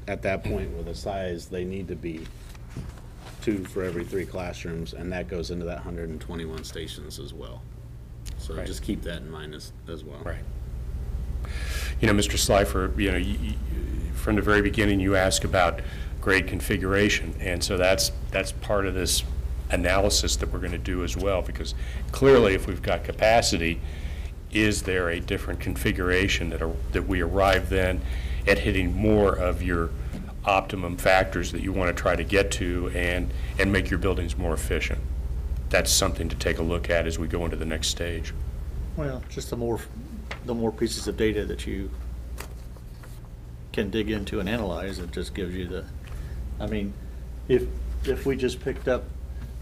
D: at that point with the size they need to be 2 for every 3 classrooms, and that goes into that 121 stations as well. So
E: Right.
D: just keep that in mind as well.
E: Right. You know, Mr. Slifer, from the very beginning, you asked about grade configuration, and so that's part of this analysis that we're going to do as well, because clearly if we've got capacity, is there a different configuration that we arrive then at hitting more of your optimum factors that you want to try to get to and make your buildings more efficient? That's something to take a look at as we go into the next stage.
H: Well, just the more pieces of data that you can dig into and analyze, it just gives you I mean, if we just picked up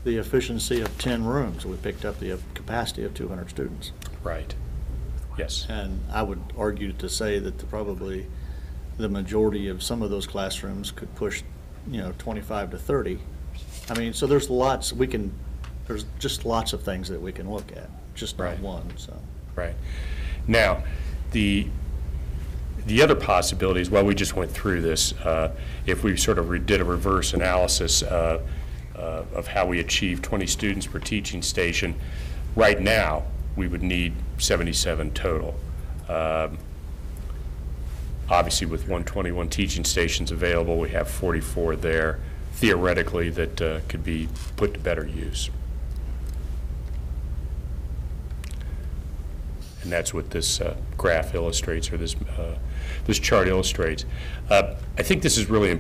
H: the efficiency of 10 rooms, we picked up the capacity of 200 students.
E: Right. Yes.
H: And I would argue to say that probably the majority of some of those classrooms could push, 25 to 30. I mean, so there's there's just lots of things that we can look at, just not
E: Right.
H: one, so.
E: Right. Now, the other possibilities, well, we just went through this, if we sort of did a reverse analysis of how we achieve 20 students per teaching station, right now, we would need 77 total. Obviously, with 121 teaching stations available, we have 44 there, theoretically, that could be put to better use. And that's what this graph illustrates, or this chart illustrates. I think this is really,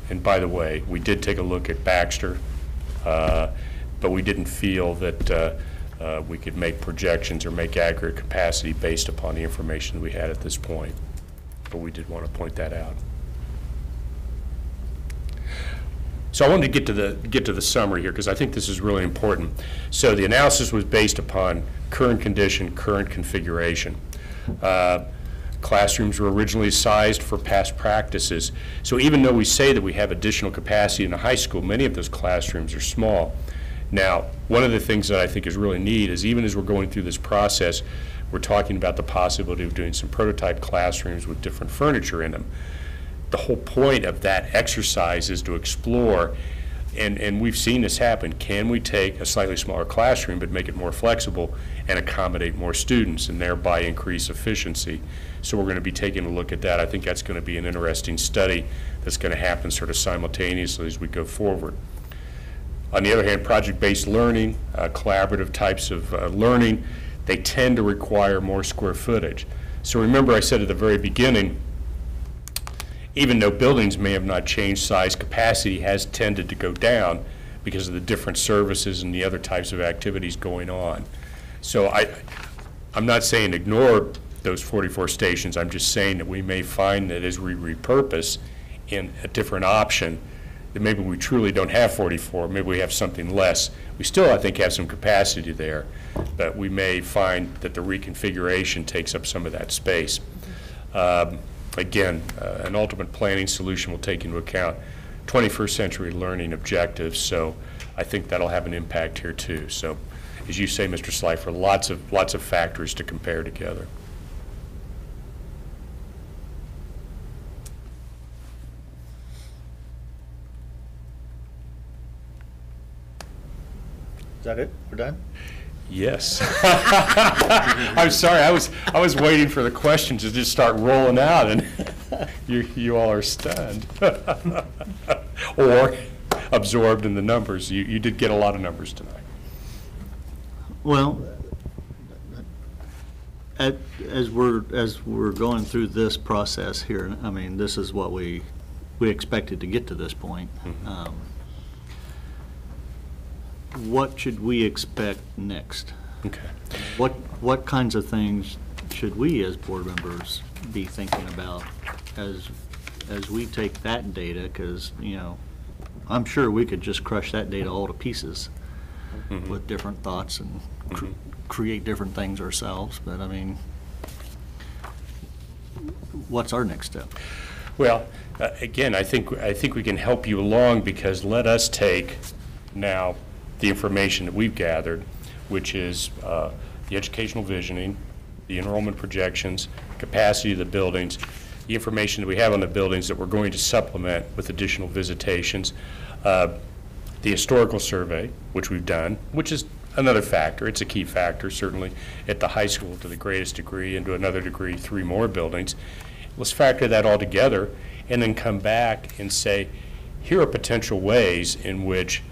E: and by the way, we did take a look at Baxter, but we didn't feel that we could make projections or make accurate capacity based upon the information that we had at this point. But we did want to point that out. So I wanted to get to the summary here, because I think this is really important. So the analysis was based upon current condition, current configuration. Classrooms were originally sized for past practices. So even though we say that we have additional capacity in the high school, many of those classrooms are small. Now, one of the things that I think is really neat is, even as we're going through this process, we're talking about the possibility of doing some prototype classrooms with different furniture in them. The whole point of that exercise is to explore, and we've seen this happen. Can we take a slightly smaller classroom but make it more flexible and accommodate more students and thereby increase efficiency? So we're going to be taking a look at that. I think that's going to be an interesting study that's going to happen sort of simultaneously as we go forward. On the other hand, project-based learning, collaborative types of learning, they tend to require more square footage. So remember, I said at the very beginning, even though buildings may have not changed size, capacity has tended to go down because of the different services and the other types of activities going on. So I'm not saying ignore those 44 stations. I'm just saying that we may find that as we repurpose in a different option, that maybe we truly don't have 44, maybe we have something less. We still, I think, have some capacity there, but we may find that the reconfiguration takes up some of that space. Again, an ultimate planning solution will take into account 21st century learning objectives, so I think that'll have an impact here too. So, as you say, Mr. Slifer, lots of factors to compare together.
H: Is that it? We're done?
E: Yes. I'm sorry, I was waiting for the questions to just start rolling out, and you all are stunned. Or absorbed in the numbers. You did get a lot of numbers tonight.
H: Well, as we're going through this process here, I mean, this is what we expected to get to this point.
E: Mm-hmm.
H: What should we expect next?
E: Okay.
H: What kinds of things should we as board members be thinking about as we take that data? Because, you know, I'm sure we could just crush that data all to pieces with different thoughts and create different things ourselves. But I mean, what's our next step?
E: Well, again, I think we can help you along, because let us take now the information that we've gathered, which is the educational visioning, the enrollment projections, capacity of the buildings, the information that we have on the buildings that we're going to supplement with additional visitations, the historical survey, which we've done, which is another factor. It's a key factor, certainly at the high school to the greatest degree, and to another degree 3 more buildings. Let's factor that all together and then come back and say, here are potential ways in which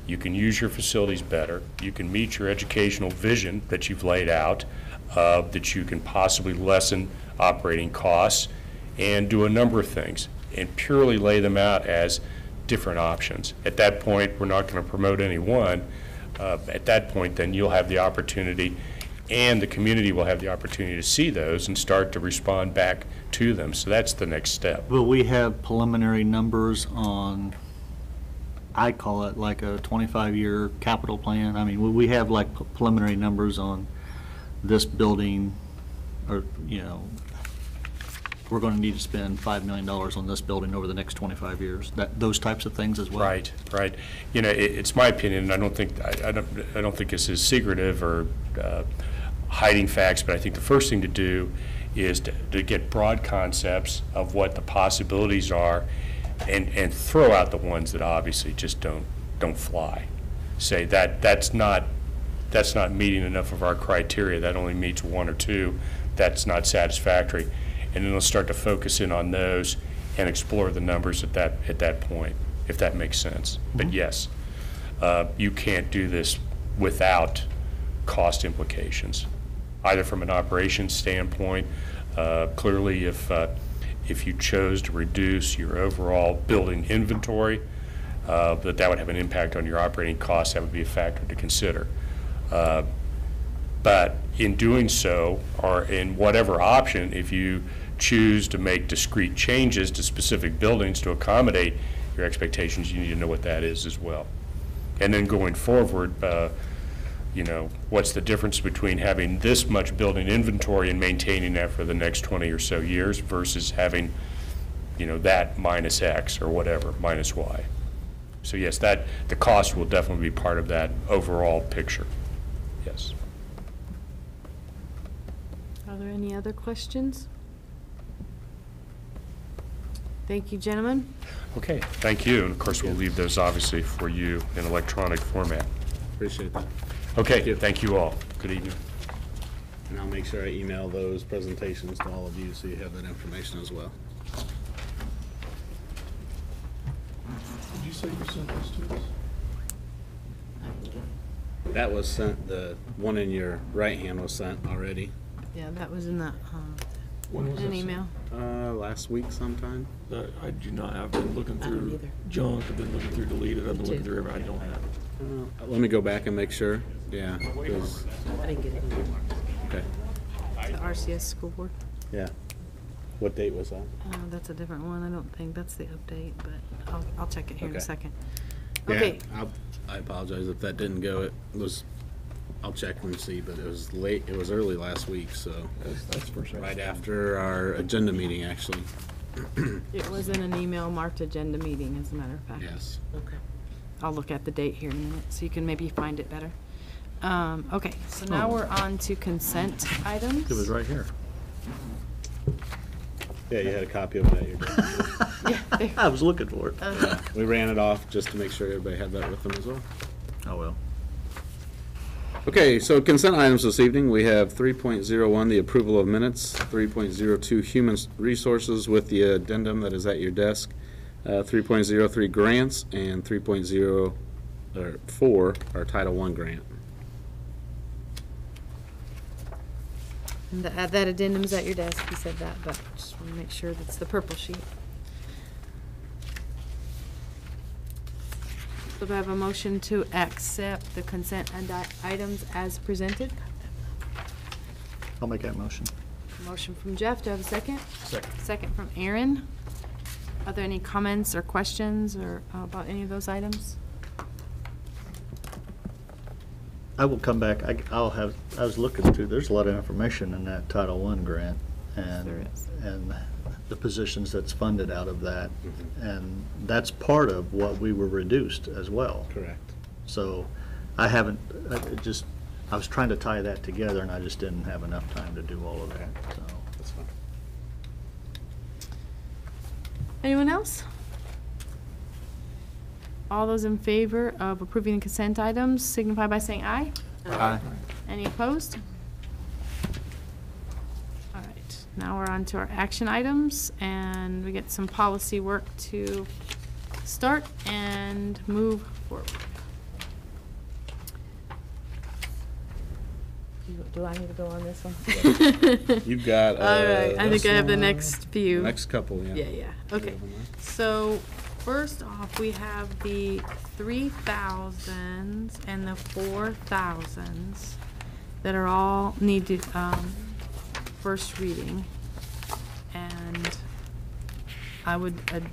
E: you can use your facilities better, you can meet your educational vision that you've laid out, that you can possibly lessen operating costs, and do a number of things, and purely lay them out as different options. At that point, we're not going to promote any one. At that point, then you'll have the opportunity, and the community will have the opportunity to see those and start to respond back to them. So that's the next step.
H: Will we have preliminary numbers on, I call it like a 25-year capital plan? I mean, will we have like preliminary numbers on this building, or, you know, we're going to need to spend $5 million on this building over the next 25 years, those types of things as well?
E: Right, right. You know, it's my opinion, and I don't think this is secretive or hiding facts, but I think the first thing to do is to get broad concepts of what the possibilities are, and throw out the ones that obviously just don't fly. Say that's not meeting enough of our criteria. That only meets 1 or 2. That's not satisfactory. And then let's start to focus in on those and explore the numbers at that point, if that makes sense. But yes, you can't do this without cost implications, either from an operations standpoint. Clearly, if you chose to reduce your overall building inventory, that would have an impact on your operating costs. That would be a factor to consider. But in doing so, or in whatever option, if you choose to make discrete changes to specific buildings to accommodate your expectations, you need to know what that is as well. And then going forward, you know, what's the difference between having this much building inventory and maintaining that for the next 20 or so years versus having, you know, that minus X or whatever, minus Y. So yes, the cost will definitely be part of that overall picture. Yes.
A: Are there any other questions? Thank you, gentlemen.
E: Okay, thank you. And of course, we'll leave those obviously for you in electronic format.
D: Appreciate that.
E: Okay, thank you all. Good evening.
D: And I'll make sure I email those presentations to all of you so you have that information as well.
B: Did you say you sent those to us?
D: That was sent, the one in your right hand was sent already,
A: Yeah, that was in the,
B: When was
A: an
B: that sent?
A: email.
D: last week sometime.
B: I do not. I've been looking
C: I don't
B: through
C: either.
B: junk. I've been looking through deleted. I've been
C: Me
B: looking
C: too.
B: through everything. I don't have it.
D: Let me go back and make sure. Yeah, 'cause-
C: I didn't get it either.
D: okay,
A: The RCS school board.
D: yeah. What date was that?
A: That's a different one. I don't think that's the update, but I'll check it here in a
D: Okay.
A: second.
D: Yeah,
A: Okay,
D: I apologize if that didn't go. It was, I'll check and see, but it was late, it was early last week, so
B: That's for sure.
D: right after our agenda meeting, actually.
A: it was in an email marked agenda meeting, as a matter of fact.
D: Yes.
A: Okay. I'll look at the date here in a minute, so you can maybe find it better. Okay, so now we're on to consent items.
H: It was right here.
D: Yeah, you had a copy of it at your desk.
A: Yeah, there.
H: I was looking for it.
D: Yeah, we ran it off just to make sure everybody had that with them as well.
H: Oh, well.
D: Okay, so consent items this evening, we have 3.01, the approval of minutes, 3.02, human resources with the addendum that is at your desk, 3.03, grants, and 3.04, our Title I grant.
A: And that addendum's at your desk, you said that, but just want to make sure that's the purple sheet. So do I have a motion to accept the consent items as presented?
H: I'll make that motion.
A: Motion from Jeff, do I have a second?
H: Second.
A: Second from Aaron. Are there any comments or questions or about any of those items?
H: I will come back. I was looking through, there's a lot of information in that Title I grant.
A: Yes, there is.
H: And the positions that's funded out of that. And that's part of what we were reduced as well.
D: Correct.
H: So I was trying to tie that together and I just didn't have enough time to do all of that, so.
D: That's fine.
A: Anyone else? All those in favor of approving the consent items signify by saying aye.
H: Aye.
A: Any opposed? All right, now we're on to our action items, and we get some policy work to start and move forward. Do I need to go on this one?
D: You've got,
A: All right, I think
D: this
A: I have the
D: one,
A: next few.
D: Next couple, yeah.
A: Yeah, okay. So, first off, we have the 3,000s and the 4,000s that are all needed, first reading. And I'd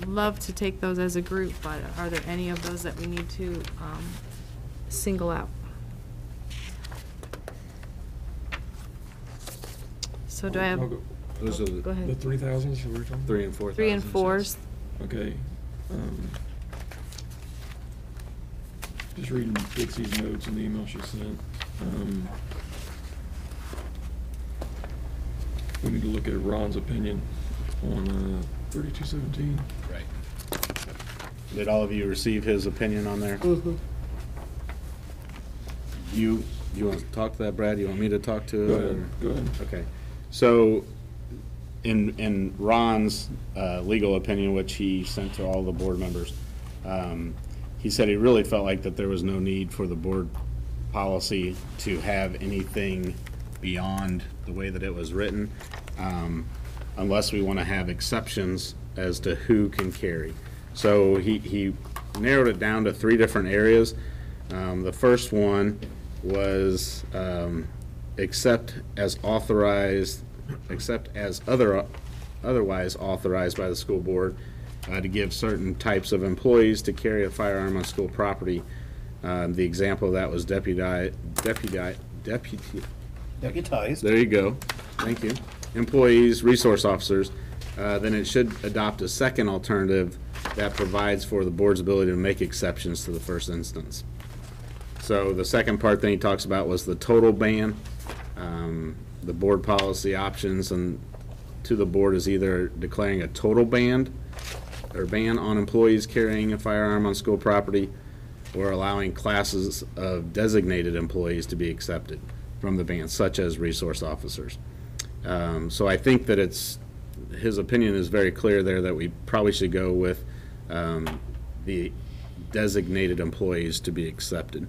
A: love to take those as a group, but are there any of those that we need to, single out? So do I have,
D: Those are
A: go
D: the
A: ahead.
B: The 3,000s we were talking?
D: 3 and 4,000.
A: 3 and 4s.
B: Okay. Just reading Dixie's notes in the email she sent. We need to look at Ron's opinion on 3217.
D: Right. Did all of you receive his opinion on there?
A: Mm-hmm.
D: You want to talk to that, Brad? You want me to talk to it?
B: Go
D: or-
B: ahead, go ahead.
D: Okay. So, in Ron's legal opinion, which he sent to all the board members, he said he really felt like that there was no need for the board policy to have anything beyond the way that it was written, unless we want to have exceptions as to who can carry. So he narrowed it down to 3 different areas. The first one was except as otherwise authorized by the school board, to give certain types of employees to carry a firearm on school property. The example of that was deputized. There you go. Thank you. Employees, resource officers. Then it should adopt a second alternative that provides for the board's ability to make exceptions to the first instance. So the second part that he talks about was the total ban. The board policy options and to the board is either declaring a total ban on employees carrying a firearm on school property, or allowing classes of designated employees to be accepted from the ban, such as resource officers. So I think that his opinion is very clear there that we probably should go with the designated employees to be accepted.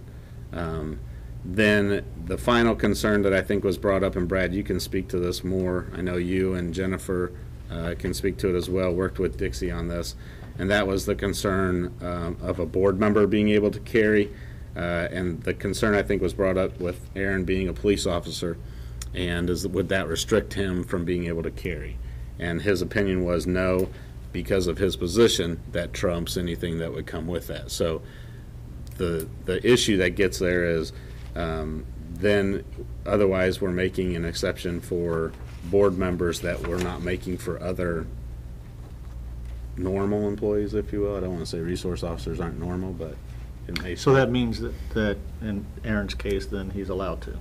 D: Then the final concern that I think was brought up, and Brad, you can speak to this more. I know you and Jennifer can speak to it as well, worked with Dixie on this, and that was the concern of a board member being able to carry, and the concern I think was brought up with Aaron being a police officer, and would that restrict him from being able to carry? And his opinion was no, because of his position, that trumps anything that would come with that. So the issue that gets there is then otherwise we're making an exception for board members that we're not making for other normal employees, if you will. I don't want to say resource officers aren't normal, but it may.
H: So that means that in Aaron's case, then he's allowed to,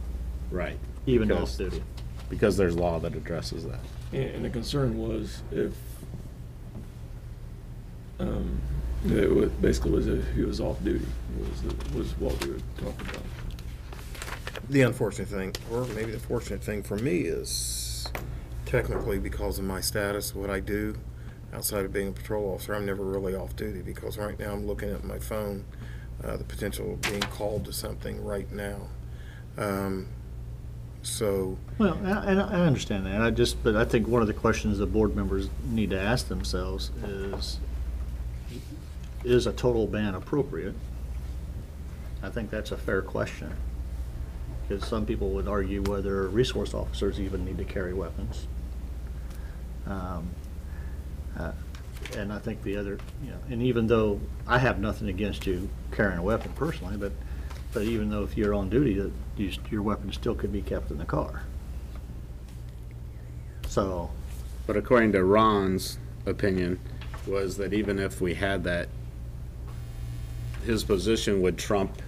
D: Right.
H: even
D: Because-
H: off duty.
D: Because there's law that addresses that.
B: And the concern was if, basically was if he was off duty, was what we were talking about.
I: The unfortunate thing, or maybe the fortunate thing for me is technically because of my status, what I do outside of being a patrol officer, I'm never really off duty because right now I'm looking at my phone, the potential of being called to something right now. So,
H: Well, and I understand that. But I think one of the questions that board members need to ask themselves is a total ban appropriate? I think that's a fair question. Because some people would argue whether resource officers even need to carry weapons. And I think the other, and even though I have nothing against you carrying a weapon personally, but even though if you're on duty, that your weapon still could be kept in the car. So,
D: But according to Ron's opinion, was that even if we had that, his position would trump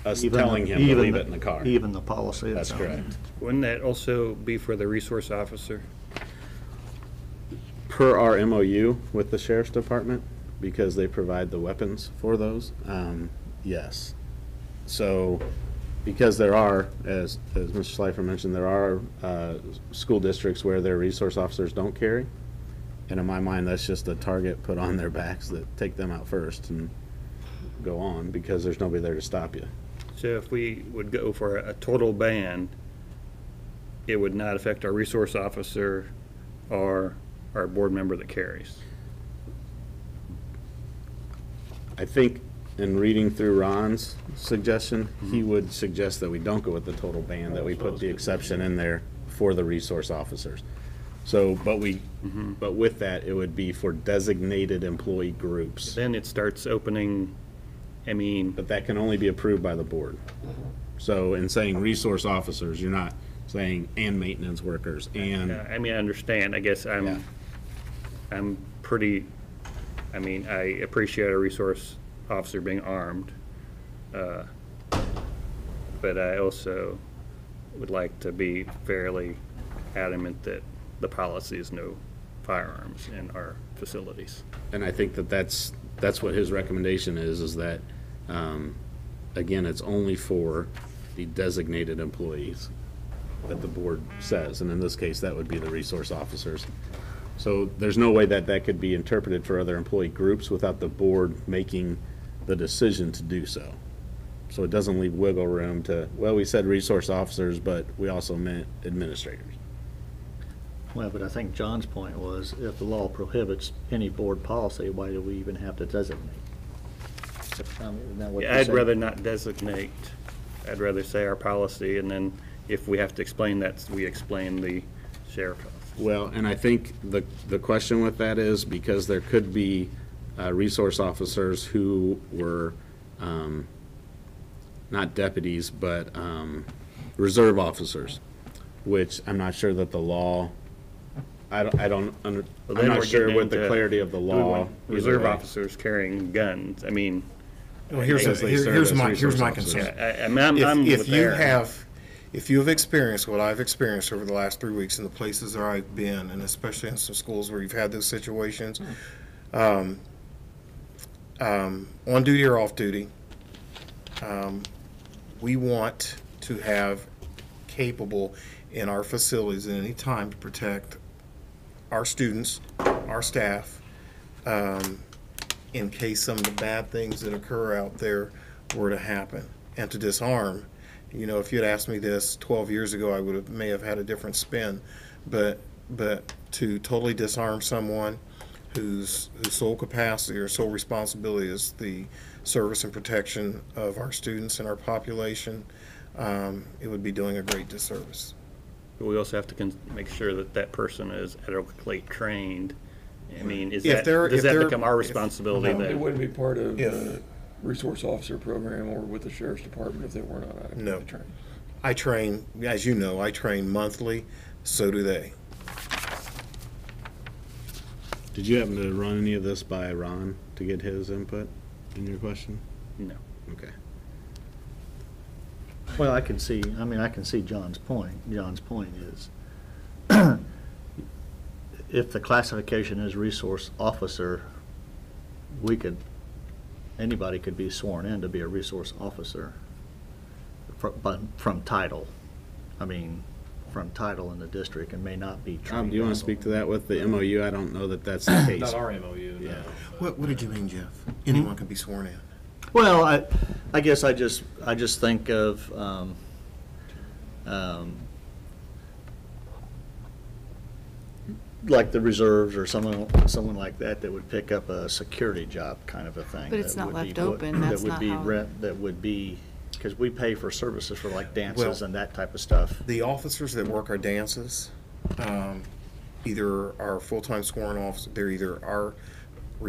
D: us telling him to leave it in the car.
H: Even the policy
D: That's
H: itself.
D: correct.
G: Wouldn't that also be for the resource officer?
D: Per our MOU with the sheriff's department, because they provide the weapons for those, yes. So, because there are, as Mr. Schleifer mentioned, there are school districts where their resource officers don't carry. And in my mind, that's just a target put on their backs that take them out first and go on, because there's nobody there to stop you.
G: So if we would go for a total ban, it would not affect our resource officer or our board member that carries.
D: I think in reading through Ron's suggestion, he would suggest that we don't go with the total ban, that we put the exception in there for the resource officers. So, but with that, it would be for designated employee groups.
G: Then it starts opening, I mean,
D: But that can only be approved by the board. So in saying resource officers, you're not saying and maintenance workers and,
G: I mean, I understand, I guess
D: Yeah.
G: I'm pretty, I mean, I appreciate a resource officer being armed, but I also would like to be fairly adamant that the policy is no firearms in our facilities.
D: and I think that that's what his recommendation is that, again, it's only for the designated employees that the board says, and in this case, that would be the resource officers. So there's no way that that could be interpreted for other employee groups without the board making the decision to do so. So it doesn't leave wiggle room to, well, we said resource officers, but we also meant administrators.
H: Well, but I think John's point was, if the law prohibits any board policy, why do we even have to designate? Isn't that what you're
G: I'd
H: saying?
G: rather not designate, I'd rather say our policy, and then if we have to explain that, we explain the sheriff's office.
D: Well, and I think the question with that is because there could be resource officers who were not deputies, but reserve officers, which I'm not sure that the law, I'm
G: Well, then we're
D: not sure
G: getting
D: with the
G: into
D: clarity of the law.
G: Reserve
D: either way.
G: officers carrying guns, I mean,
I: well, here's
D: Because they serve
I: here's
D: as
I: my
D: resource
I: concern.
G: yeah, I'm
I: If
G: with
I: you
G: Aaron.
I: have, if you have experienced what I've experienced over the last 3 weeks in the places that I've been, and especially in some schools where you've had those situations, on duty or off duty, we want to have capable in our facilities at any time to protect our students, our staff, in case some of the bad things that occur out there were to happen, and to disarm. You know, if you'd asked me this 12 years ago, I may have had a different spin, but to totally disarm someone whose sole capacity or sole responsibility is the service and protection of our students and our population, it would be doing a great disservice.
G: But we also have to make sure that that person is adequately trained. I mean,
I: If
G: does
I: they're-
G: that
I: if-
G: become our
I: if-
G: responsibility
B: It
G: then?
B: wouldn't be part of
I: If-
B: the resource officer program or with the sheriff's department if they were not adequately
I: No.
B: trained.
I: I train, as you know, I train monthly, so do they.
D: Did you happen to run any of this by Ron to get his input in your question?
G: No.
D: Okay.
H: Well, I can see John's point. John's point is, if the classification is resource officer, anybody could be sworn in to be a resource officer from title. I mean, from title in the district and may not be trained.
D: Do you want to speak to that with the MOU? I don't know that that's the case.
J: Not our MOU, no.
D: Yeah.
I: What did you mean, Jeff? Anyone can be sworn in?
H: Well, I guess I just think of, like the reserves or someone like that would pick up a security job kind of a thing.
A: But it's
H: that
A: not
H: would be
A: left open. That's not how-
H: That would be, because we pay for services for like dances
I: Well,
H: and that type of stuff.
I: The officers that work our dances, either our full-time sworn officers, they're either our our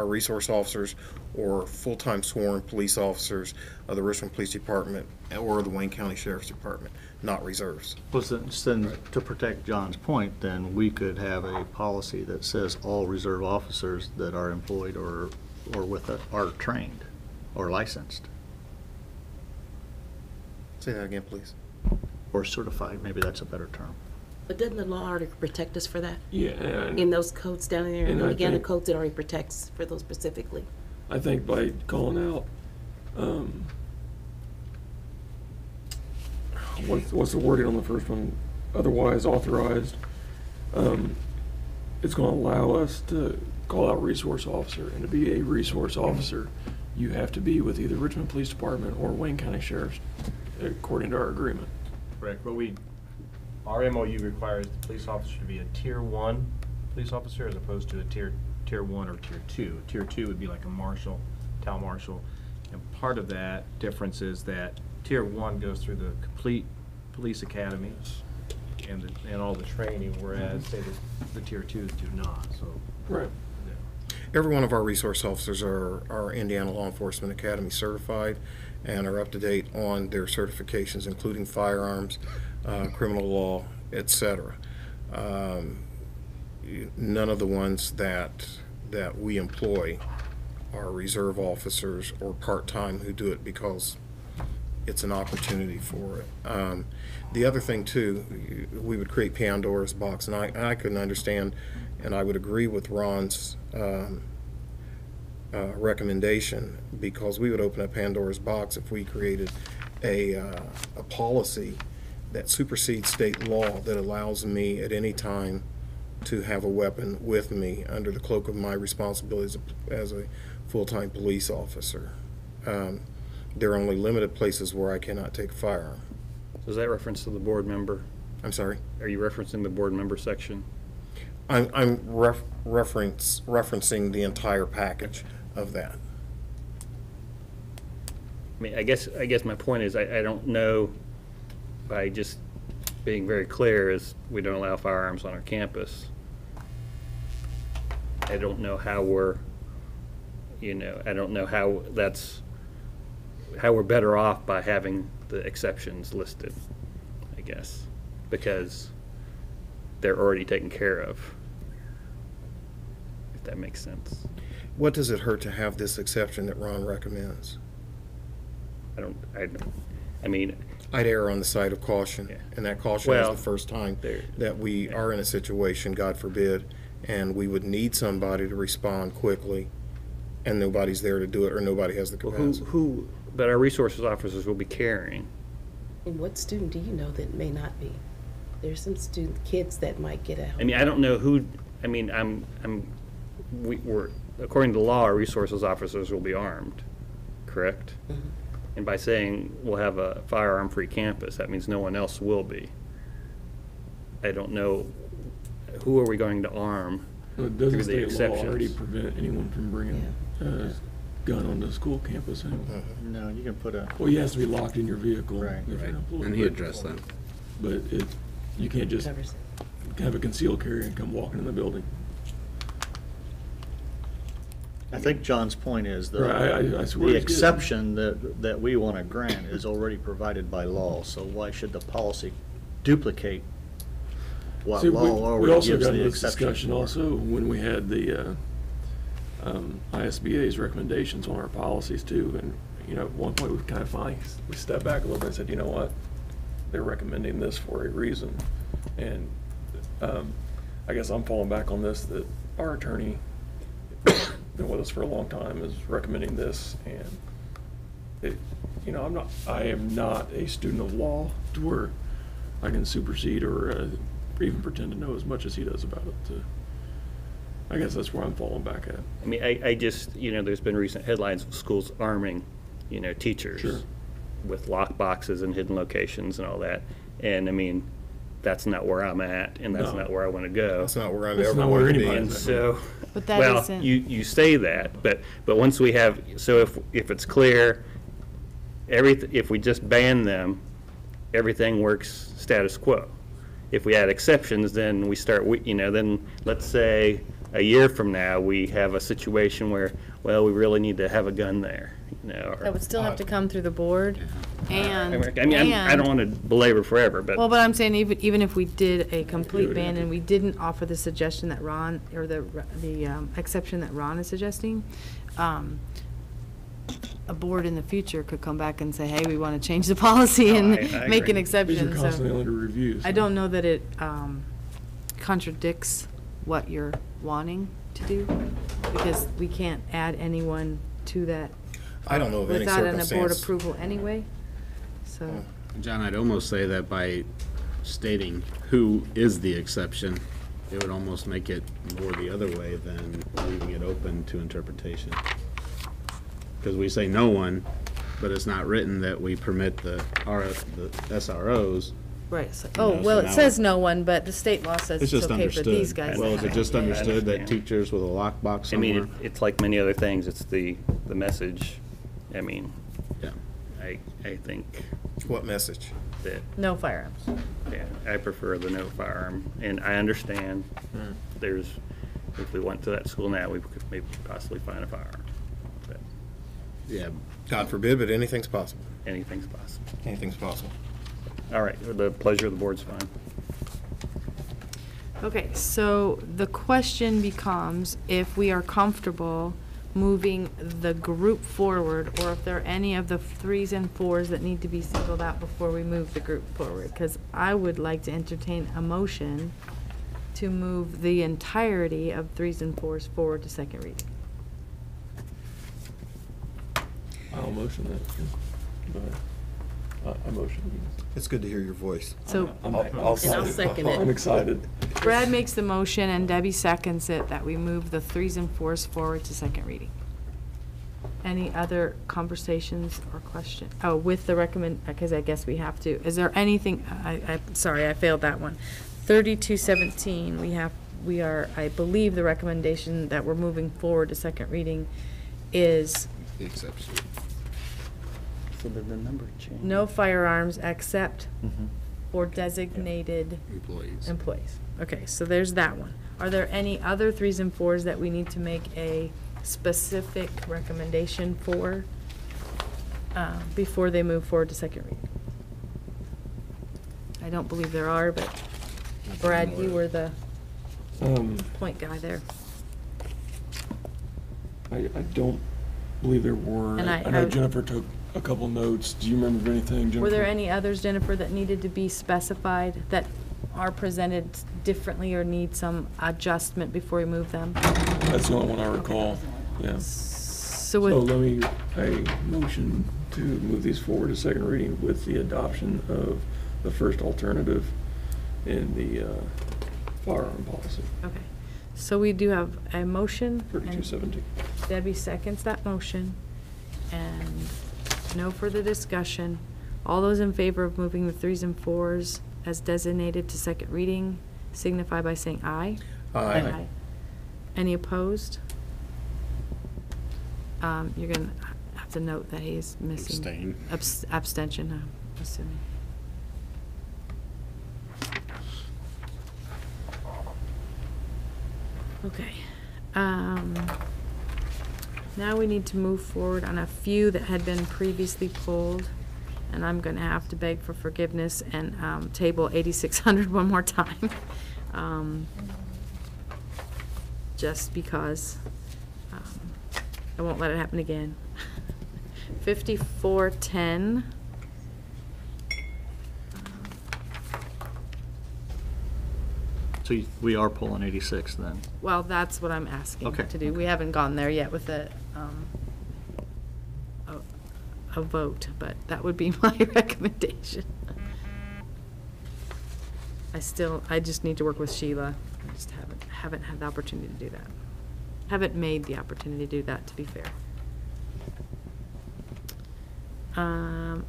I: resource officers or full-time sworn police officers of the Richmond Police Department or the Wayne County Sheriff's Department, not reserves.
H: Well, then, to protect John's point, then we could have a policy that says all reserve officers that are employed or are trained or licensed
I: Say that again, please.
H: or certified, maybe that's a better term.
C: But doesn't the law already protect us for that?
B: Yeah, and
C: In those codes down there, in
B: And
C: the
B: I
C: Louisiana
B: think-
C: codes, it already protects for those specifically.
B: I think by calling out, what's the wording on the first one? Otherwise authorized. It's going to allow us to call out resource officer, and to be a resource officer, you have to be with either Richmond Police Department or Wayne County Sheriff's, according to our agreement.
J: Correct, but our MOU requires the police officer to be a tier 1 police officer as opposed to a tier 1 or tier 2. Tier 2 would be like a marshal, town marshal. And part of that difference is that tier 1 goes through the complete police academy and all the training, whereas say the tier 2s do not, so.
B: Right.
J: Yeah.
I: Every one of our resource officers are Indiana Law Enforcement Academy certified and are up to date on their certifications, including firearms, criminal law, etc. None of the ones that we employ are reserve officers or part-time who do it because it's an opportunity for it. The other thing too, we would create Pandora's box, and I couldn't understand, and I would agree with Ron's recommendation, because we would open up Pandora's box if we created a policy that supersedes state law that allows me at any time to have a weapon with me under the cloak of my responsibilities as a full-time police officer. There are only limited places where I cannot take a firearm.
G: Is that reference to the board member?
I: I'm sorry?
G: Are you referencing the board member section?
I: I'm referencing the entire package of that.
G: I mean, I guess my point is, I don't know, by just being very clear, is we don't allow firearms on our campus. I don't know how I don't know how we're better off by having the exceptions listed, I guess, because they're already taken care of, if that makes sense.
I: What does it hurt to have this exception that Ron recommends?
G: I mean,
I: I'd err on the side of caution,
G: Yeah.
I: and that caution is
G: Well,
I: the first time
G: there-
I: that we are in a situation, God forbid, and we would need somebody to respond quickly, and nobody's there to do it, or nobody has the
G: well,
I: capacity.
G: but our resources officers will be carrying.
C: And what student do you know that may not be? There's some kids that might get out.
G: I mean, I don't know who, I mean, we're, according to law, our resources officers will be armed, correct?
C: Mm-hmm.
G: And by saying we'll have a firearm-free campus, that means no one else will be. I don't know, who are we going to arm
B: But
G: through
B: doesn't
G: the
B: state law already
G: exceptions?
B: prevent anyone from bringing a gun onto school campus anyway?
H: No, you can put a,
B: Well, he has to be locked in your vehicle.
H: Right,
B: if you're
D: Right,
B: employed.
D: and he addressed that.
B: but you can't just
C: Covers it.
B: have a concealed carry and come walking in the building.
H: I think John's point is
B: Right, I see where
H: the
B: he's getting.
H: exception that we want to grant is already provided by law, so why should the policy duplicate what
B: See,
H: law
B: we
H: already
B: also
H: gives
B: got
H: the
B: this
H: exception
B: discussion
H: for?
B: also when we had the ISBA's recommendations on our policies too. And, at one point we kind of we stepped back a little bit and said, you know what? They're recommending this for a reason. And I guess I'm falling back on this, that our attorney, been with us for a long time, is recommending this. And I am not a student of law to where I can supersede or even pretend to know as much as he does about it. I guess that's where I'm falling back at.
G: I mean, I just, there's been recent headlines of schools arming, teachers
B: Sure.
G: with lock boxes and hidden locations and all that. And I mean, that's not where I'm at, and that's
B: No.
G: not where I want to go.
I: That's not where I'm
B: That's
I: ever
B: not where
I: going to be.
B: anybody's
G: And so,
A: But that
G: well,
A: isn't-
G: you say that, but once we have, so if it's clear, if we just ban them, everything works status quo. If we add exceptions, then we start, then let's say a year from now, we have a situation where, well, we really need to have a gun there, or.
A: That would still have to come through the board, and.
G: I mean, I don't want to belabor forever, but.
A: Well, but I'm saying even if we did a complete ban and we didn't offer the suggestion that Ron, or the exception that Ron is suggesting, a board in the future could come back and say, hey, we want to change the policy
G: No,
A: and
G: I
A: make
G: agree.
A: an
B: These are
A: exception,
B: constantly
A: so.
B: under review.
A: I
B: so-
A: don't know that it contradicts what you're wanting to do, because we can't add anyone to that
I: I don't know of any
A: without a board
I: circumstance.
A: approval anyway, so.
D: John, I'd almost say that by stating who is the exception, it would almost make it more the other way than leaving it open to interpretation. Because we say no one, but it's not written that we permit the SROs.
A: Right, so,
D: You
A: oh,
D: know,
A: well,
D: so
A: it
D: now
A: says no one, but the state law says
D: It's
A: it's
D: just
A: okay for
D: understood.
A: these guys to
D: Well, is it
A: have
D: just
A: it.
D: understood that
G: understand.
D: teachers with a lockbox
G: I mean,
D: somewhere?
G: it's like many other things, it's the message. I mean,
D: Yeah.
G: I think
I: What message?
G: that,
A: No firearms.
G: yeah, I prefer the no firearm. And I understand there's, if we went to that school now, we could maybe possibly find a firearm. But
D: Yeah.
I: God forbid, but anything's possible.
G: anything's possible.
I: Anything's possible.
G: All right, the pleasure of the board's fine.
A: Okay, so the question becomes if we are comfortable moving the group forward, or if there are any of the 3s and 4s that need to be singled out before we move the group forward. Because I would like to entertain a motion to move the entirety of 3s and 4s forward to second reading.
B: I'll motion that. Go ahead. I motion.
I: It's good to hear your voice.
A: So
C: And I'll second
B: I'm
C: it.
B: excited.
A: Brad makes the motion and Debbie seconds it, that we move the 3s and 4s forward to second reading. Any other conversations or questions? Oh, with the because I guess we have to. Is there anything, sorry, I failed that one. 3217, we are, I believe the recommendation that we're moving forward to second reading is
D: The exception.
G: So did the number change?
A: no firearms except
G: Mm-hmm.
A: for designated
D: Employees.
A: employees. Okay, so there's that one. Are there any other 3s and 4s that we need to make a specific recommendation for before they move forward to second reading? I don't believe there are, but Brad, you were the point guy there.
B: I don't believe there were.
A: And
B: I
A: I-
B: know Jennifer took a couple notes. Do you remember anything, Jennifer?
A: Were there any others, Jennifer, that needed to be specified, that are presented differently or need some adjustment before we move them?
B: That's the only one I recall, yeah.
A: So
B: So
A: with,
B: let me, I motion to move these forward to second reading with the adoption of the first alternative in the firearm policy,
A: okay, so we do have a motion. and
B: 3217.
A: Debbie seconds that motion, and no further discussion. All those in favor of moving the 3s and 4s as designated to second reading signify by saying aye.
I: Aye.
A: Any opposed? You're gonna have to note that he is missing.
D: Abstain.
A: Abstention, I'm assuming. Okay. Now we need to move forward on a few that had been previously pulled, and I'm gonna have to beg for forgiveness and table 8600 one more time. Just because I won't let it happen again. 5410.
H: So we are pulling 86 then.
A: Well, that's what I'm asking
H: Okay,
A: to do. We haven't gone there yet with a vote, but that would be my recommendation. I just need to work with Sheila. I just haven't had the opportunity to do that. Haven't made the opportunity to do that, to be fair.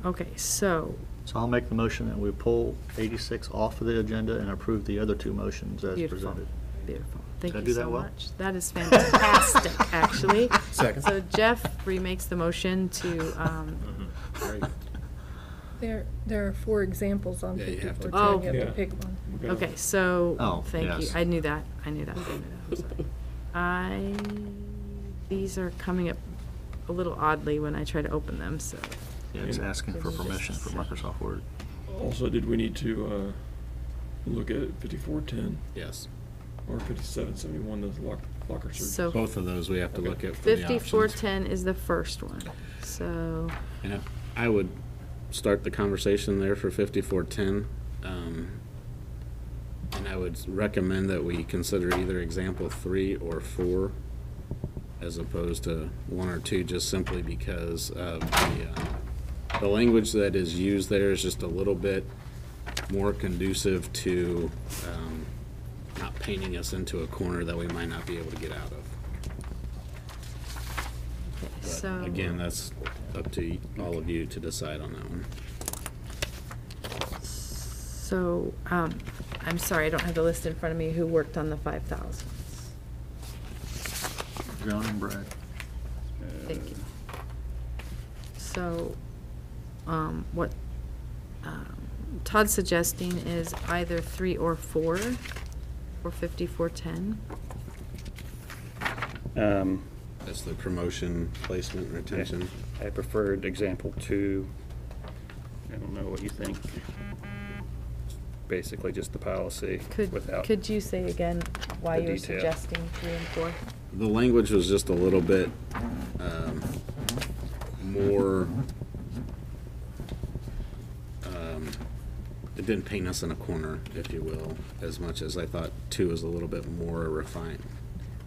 A: Okay, so,
H: So I'll make the motion that we pull 86 off of the agenda and approve the other two motions as
A: beautiful,
H: presented.
A: beautiful. Thank
H: Did I
A: you
H: do
A: so
H: that well?
A: much. That is fantastic, actually.
I: Second.
A: So Jeff remakes the motion to,
K: There are 4 examples on
D: Yeah, you have to
K: 5410,
A: Oh.
K: you have
B: Yeah.
K: to pick one.
B: We got-
A: okay, so,
H: Oh,
A: thank you.
H: yes.
A: I knew that. I'm sorry. These are coming up a little oddly when I try to open them, so.
H: Yeah, it's asking for permission for Microsoft Word.
B: Also, did we need to look at 5410
D: Yes.
B: or 5771, those locker surgery?
A: So
D: Both of those we have to look at for the options.
A: 5410 is the first one, so,
D: And I would start the conversation there for 5410. And I would recommend that we consider either example 3 or 4 as opposed to 1 or 2, just simply because of the language that is used there is just a little bit more conducive to not painting us into a corner that we might not be able to get out of. But
A: so.
D: again, that's up to all of you to decide on that one.
A: So, I'm sorry, I don't have the list in front of me who worked on the 5,000.
H: John and Brad.
A: Thank you. So, what Todd's suggesting is either 3 or 4 for 5410.
D: That's the promotion, placement, retention.
G: I preferred example 2. I don't know what you think. Basically just the policy without.
A: Could you say again why
G: the
A: you were
G: detail.
A: suggesting 3 and 4?
D: The language was just a little bit more, it didn't paint us in a corner, if you will, as much as I thought 2 was a little bit more refined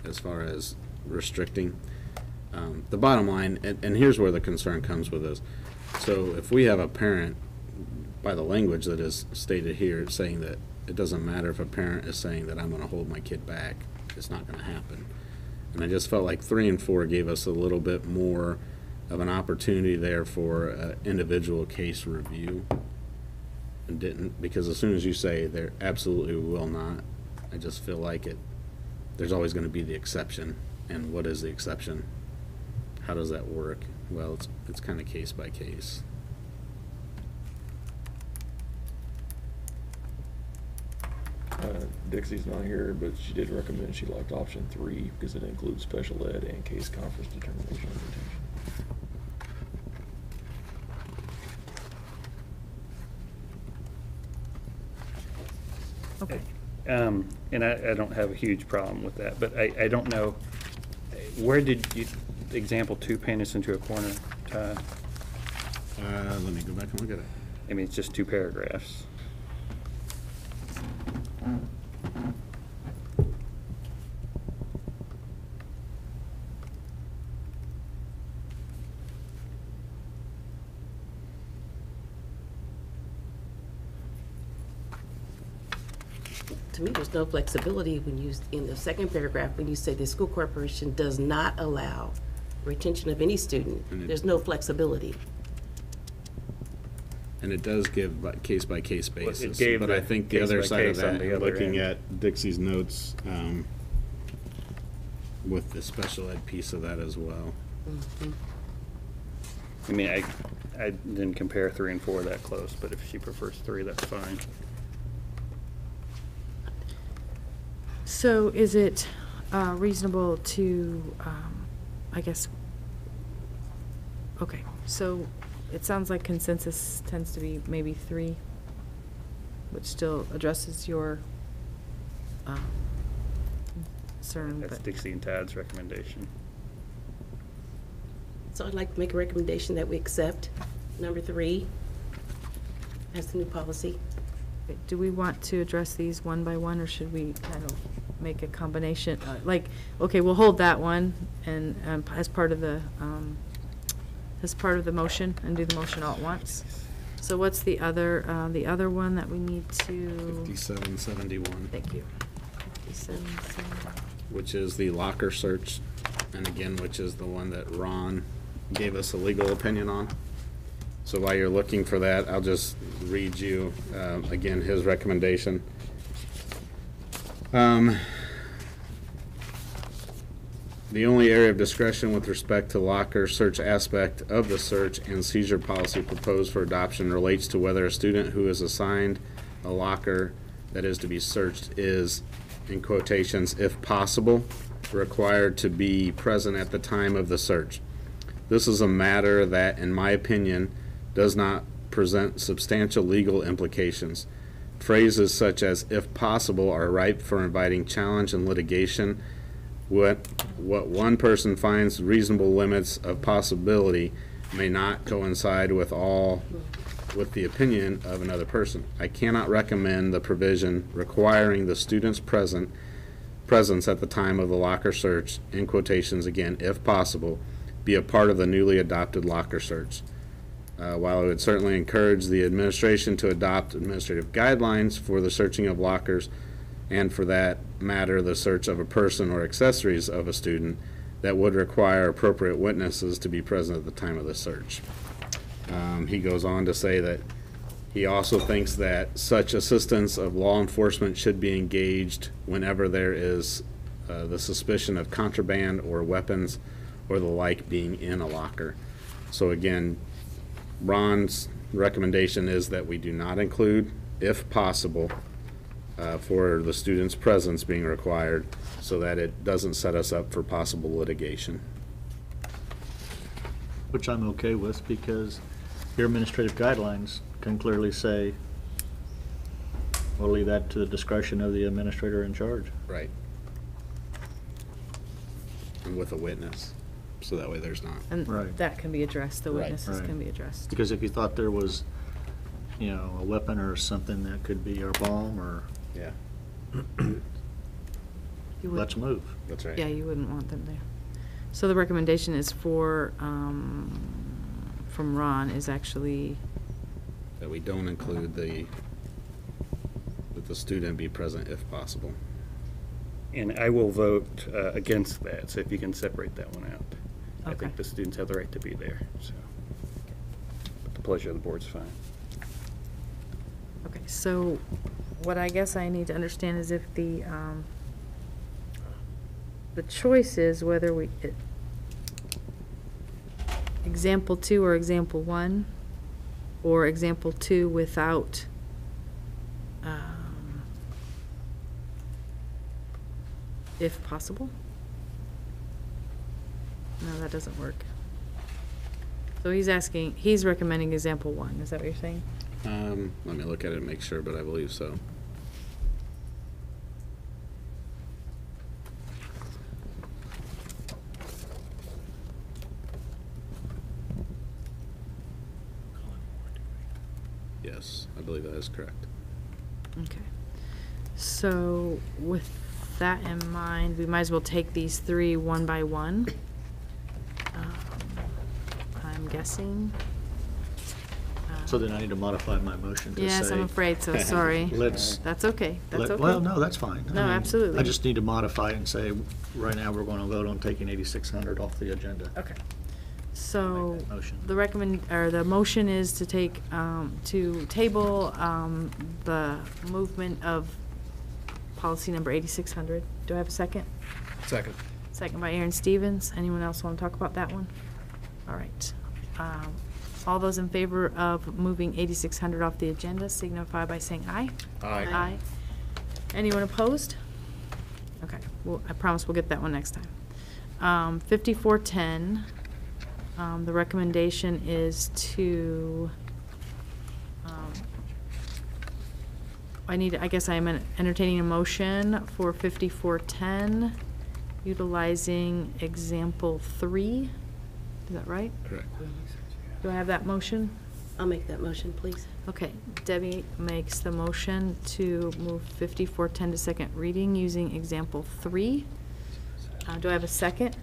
D: as far as restricting. The bottom line, and here's where the concern comes with this. So if we have a parent, by the language that is stated here, saying that it doesn't matter if a parent is saying that I'm going to hold my kid back, it's not going to happen. And I just felt like 3 and 4 gave us a little bit more of an opportunity there for individual case review. And didn't, because as soon as you say there absolutely will not, I just feel like there's always going to be the exception. And what is the exception? How does that work? Well, it's kind of case by case.
B: Dixie's not here, but she did recommend she liked option 3 because it includes special ed and case conference determination of retention.
A: Okay.
G: And I don't have a huge problem with that, but I don't know, where did you, example 2 paint us into a corner?
D: Let me go back and look at it.
G: I mean, it's just 2 paragraphs.
C: To me, there's no flexibility when you, in the second paragraph, when you say the school corporation does not allow retention of any student. There's no flexibility.
D: And it does give case by case
G: it
D: basis.
G: gave
D: But I
G: the
D: think the
G: case
D: other
G: by
D: side of
G: case on
D: that,
G: the
D: and
G: other
D: looking
G: end.
D: at Dixie's notes, with the special ed piece of that as well.
G: I mean, I didn't compare 3 and 4 that close, but if she prefers 3, that's fine.
A: So is it reasonable to, I guess, okay, so it sounds like consensus tends to be maybe 3, which still addresses your concern,
G: That's
A: but
G: Dixie and Tad's recommendation.
C: So I'd like to make a recommendation that we accept number 3 as the new policy.
A: do we want to address these one by one, or should we kind of make a combination? Like, okay, we'll hold that one and as part of the motion, and do the motion all at once. So what's the other one that we need to?
D: 5771.
A: Thank you. 5771.
D: Which is the locker search, and again, which is the one that Ron gave us a legal opinion on. So while you're looking for that, I'll just read you, again, his recommendation. The only area of discretion with respect to locker search aspect of the search and seizure policy proposed for adoption relates to whether a student who is assigned a locker that is to be searched is, in quotations, if possible, required to be present at the time of the search. This is a matter that, in my opinion, does not present substantial legal implications. Phrases such as "if possible" are ripe for inviting challenge and litigation. What one person finds reasonable limits of possibility may not coincide with the opinion of another person. I cannot recommend the provision requiring the student's presence at the time of the locker search, in quotations again, if possible, be a part of the newly adopted locker search. While I would certainly encourage the administration to adopt administrative guidelines for the searching of lockers, and for that matter, the search of a person or accessories of a student, that would require appropriate witnesses to be present at the time of the search. He goes on to say that he also thinks that such assistance of law enforcement should be engaged whenever there is the suspicion of contraband or weapons or the like being in a locker. So again, Ron's recommendation is that we do not include, if possible, for the student's presence being required, so that it doesn't set us up for possible litigation.
H: Which I'm okay with, because your administrative guidelines can clearly say, we'll leave that to the discretion of the administrator in charge.
D: Right. And with a witness, so that way there's not.
A: And
H: Right.
A: that can be addressed, the
D: Right.
A: witnesses
H: Right.
A: can be addressed.
H: Because if you thought there was, a weapon or something that could be our bomb, or
D: Yeah,
A: You would-
H: let's move.
D: that's right.
A: Yeah, you wouldn't want them there. So the recommendation is for, from Ron, is actually,
D: That we don't include that the student be present if possible.
G: And I will vote against that, so if you can separate that one out. I
A: Okay.
G: think the students have the right to be there, so. But the pleasure of the board's fine.
A: okay, so what I guess I need to understand is if the choice is whether example 2 or example 1, or example 2 without, if possible? No, that doesn't work. So he's recommending example 1, is that what you're saying?
D: Let me look at it and make sure, but I believe so. Yes, I believe that is correct.
A: Okay. So with that in mind, we might as well take these 3 one by one. I'm guessing.
H: So then I need to modify my motion to say.
A: Yes, I'm afraid so, sorry.
H: Let's.
A: That's okay, that's okay.
H: Well, no, that's fine.
A: No, absolutely.
H: I just need to modify it and say, right now, we're going to vote on taking 8,600 off the agenda.
A: Okay. So,
H: Make that motion.
A: the motion is to take, to table, the movement of policy number 8,600. Do I have a second?
I: Second.
A: Second by Aaron Stevens. Anyone else want to talk about that one? All right. All those in favor of moving 8,600 off the agenda signify by saying aye.
I: Aye.
A: Aye. Anyone opposed? Okay. I promise we'll get that one next time. 5410, the recommendation is to, I guess I am entertaining a motion for 5410, utilizing example 3. Is that right?
D: Correct.
A: Do I have that motion?
C: I'll make that motion, please.
A: Okay, Debbie makes the motion to move 5410 to second reading using example 3. Do I have a second?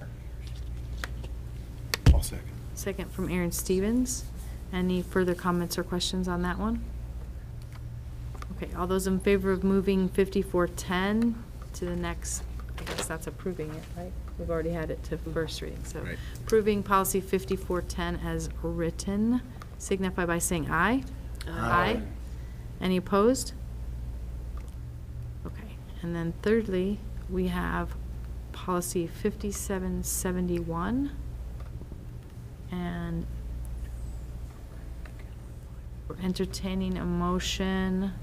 I: I'll second.
A: Second from Aaron Stevens. Any further comments or questions on that one? Okay, all those in favor of moving 5410 to the next, I guess that's approving it, right? We've already had it to first reading, so.
D: Right.
A: Approving policy 5410 as written, signify by saying aye. Aye. Any opposed? Okay, and then thirdly, we have policy 5771. And we're entertaining a motion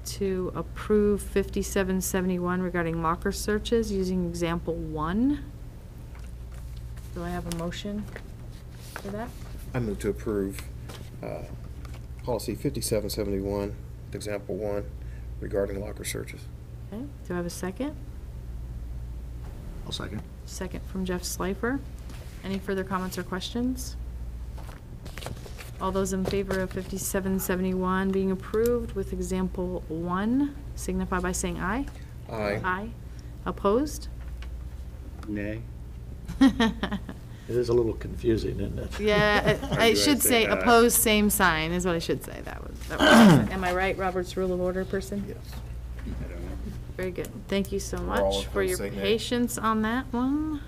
A: to approve 5771 regarding locker searches using example 1. Do I have a motion for that?
I: I move to approve policy 5771, example 1, regarding locker searches.
A: Okay, do I have a second?
H: I'll second.
A: Second from Jeff Slifer. Any further comments or questions? All those in favor of 5771 being approved with example 1, signify by saying aye.
I: Aye.
A: Aye. Opposed?
G: Nay.
H: It is a little confusing, isn't it?
A: Yeah,
D: do
A: I
D: I
A: should
D: say
A: say
D: aye?
A: opposed, same sign is what I should say. That was am I right, Robert's Rule of Order person?
I: Yes.
D: I don't know.
A: Very good. Thank you so
I: We're all
A: much for your
I: opposed, say nay.
A: patience on that one.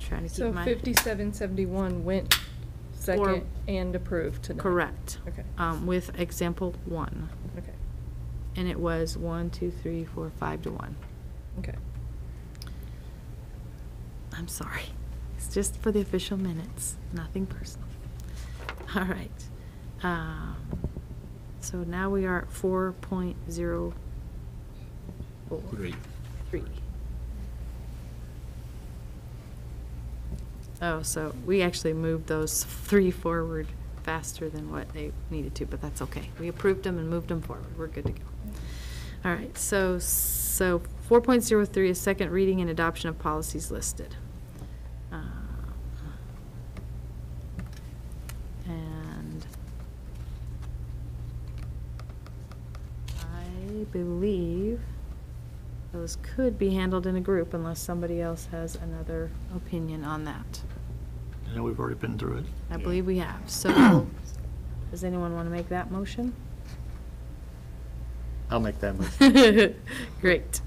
A: Trying to
K: So
A: keep my.
K: 5771 went second and approved tonight?
A: Correct.
K: Okay,
A: With example 1.
K: okay,
A: And it was 1, 2, 3, 4, 5 to 1.
K: okay.
A: I'm sorry. It's just for the official minutes, nothing personal. All right. So now we are at 4.04.
D: Great.
A: 3. Oh, so we actually moved those 3 forward faster than what they needed to, but that's okay. We approved them and moved them forward. We're good to go. All right, so 4.03 is second reading and adoption of policies listed. And I believe those could be handled in a group unless somebody else has another opinion on that.
H: I know we've already been through it.
A: I believe we have. So, does anyone want to make that motion?
H: I'll make that motion.
A: Great.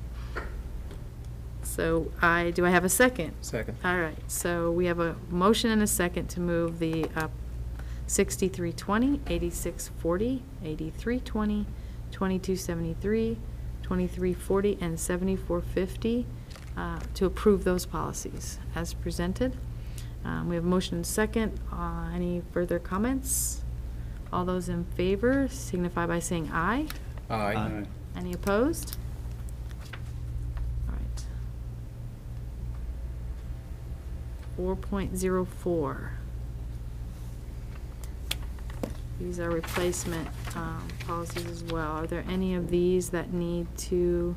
A: So do I have a second?
I: Second.
A: All right, so we have a motion and a second to move the 6320, 8640, 8320, 2273, 2340, and 7450 to approve those policies as presented. We have a motion and second. Any further comments? All those in favor signify by saying aye.
I: Aye.
A: Any opposed? All right. 4.04. These are replacement policies as well. Are there any of these that need to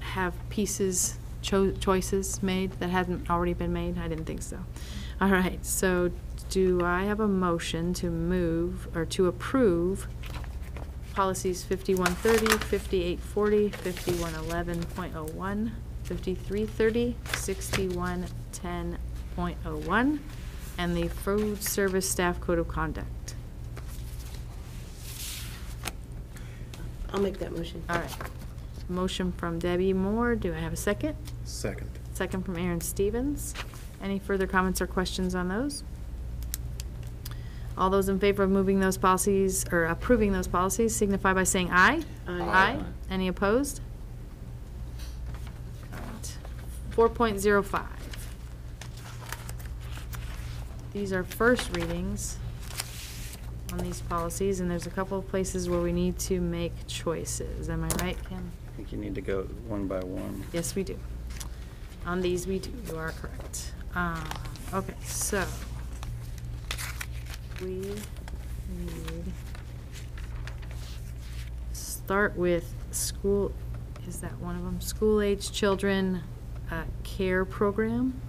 A: have pieces, choices made that hadn't already been made? I didn't think so. All right, so do I have a motion to move or to approve policies 5130, 5840, 5111.01, 5330, 6110.01, and the food service staff code of conduct?
C: I'll make that motion.
A: All right. Motion from Debbie Moore. Do I have a second?
I: Second.
A: Second from Aaron Stevens. Any further comments or questions on those? All those in favor of moving those policies or approving those policies signify by saying aye.
C: Aye.
A: Any opposed? All right. 4.05. These are first readings on these policies, and there's a couple of places where we need to make choices. Am I right, Kim?
G: I think you need to go one by one.
A: Yes, we do. On these, we do. You are correct. Okay, so we need start with school. Is that one of them? School-age children care program.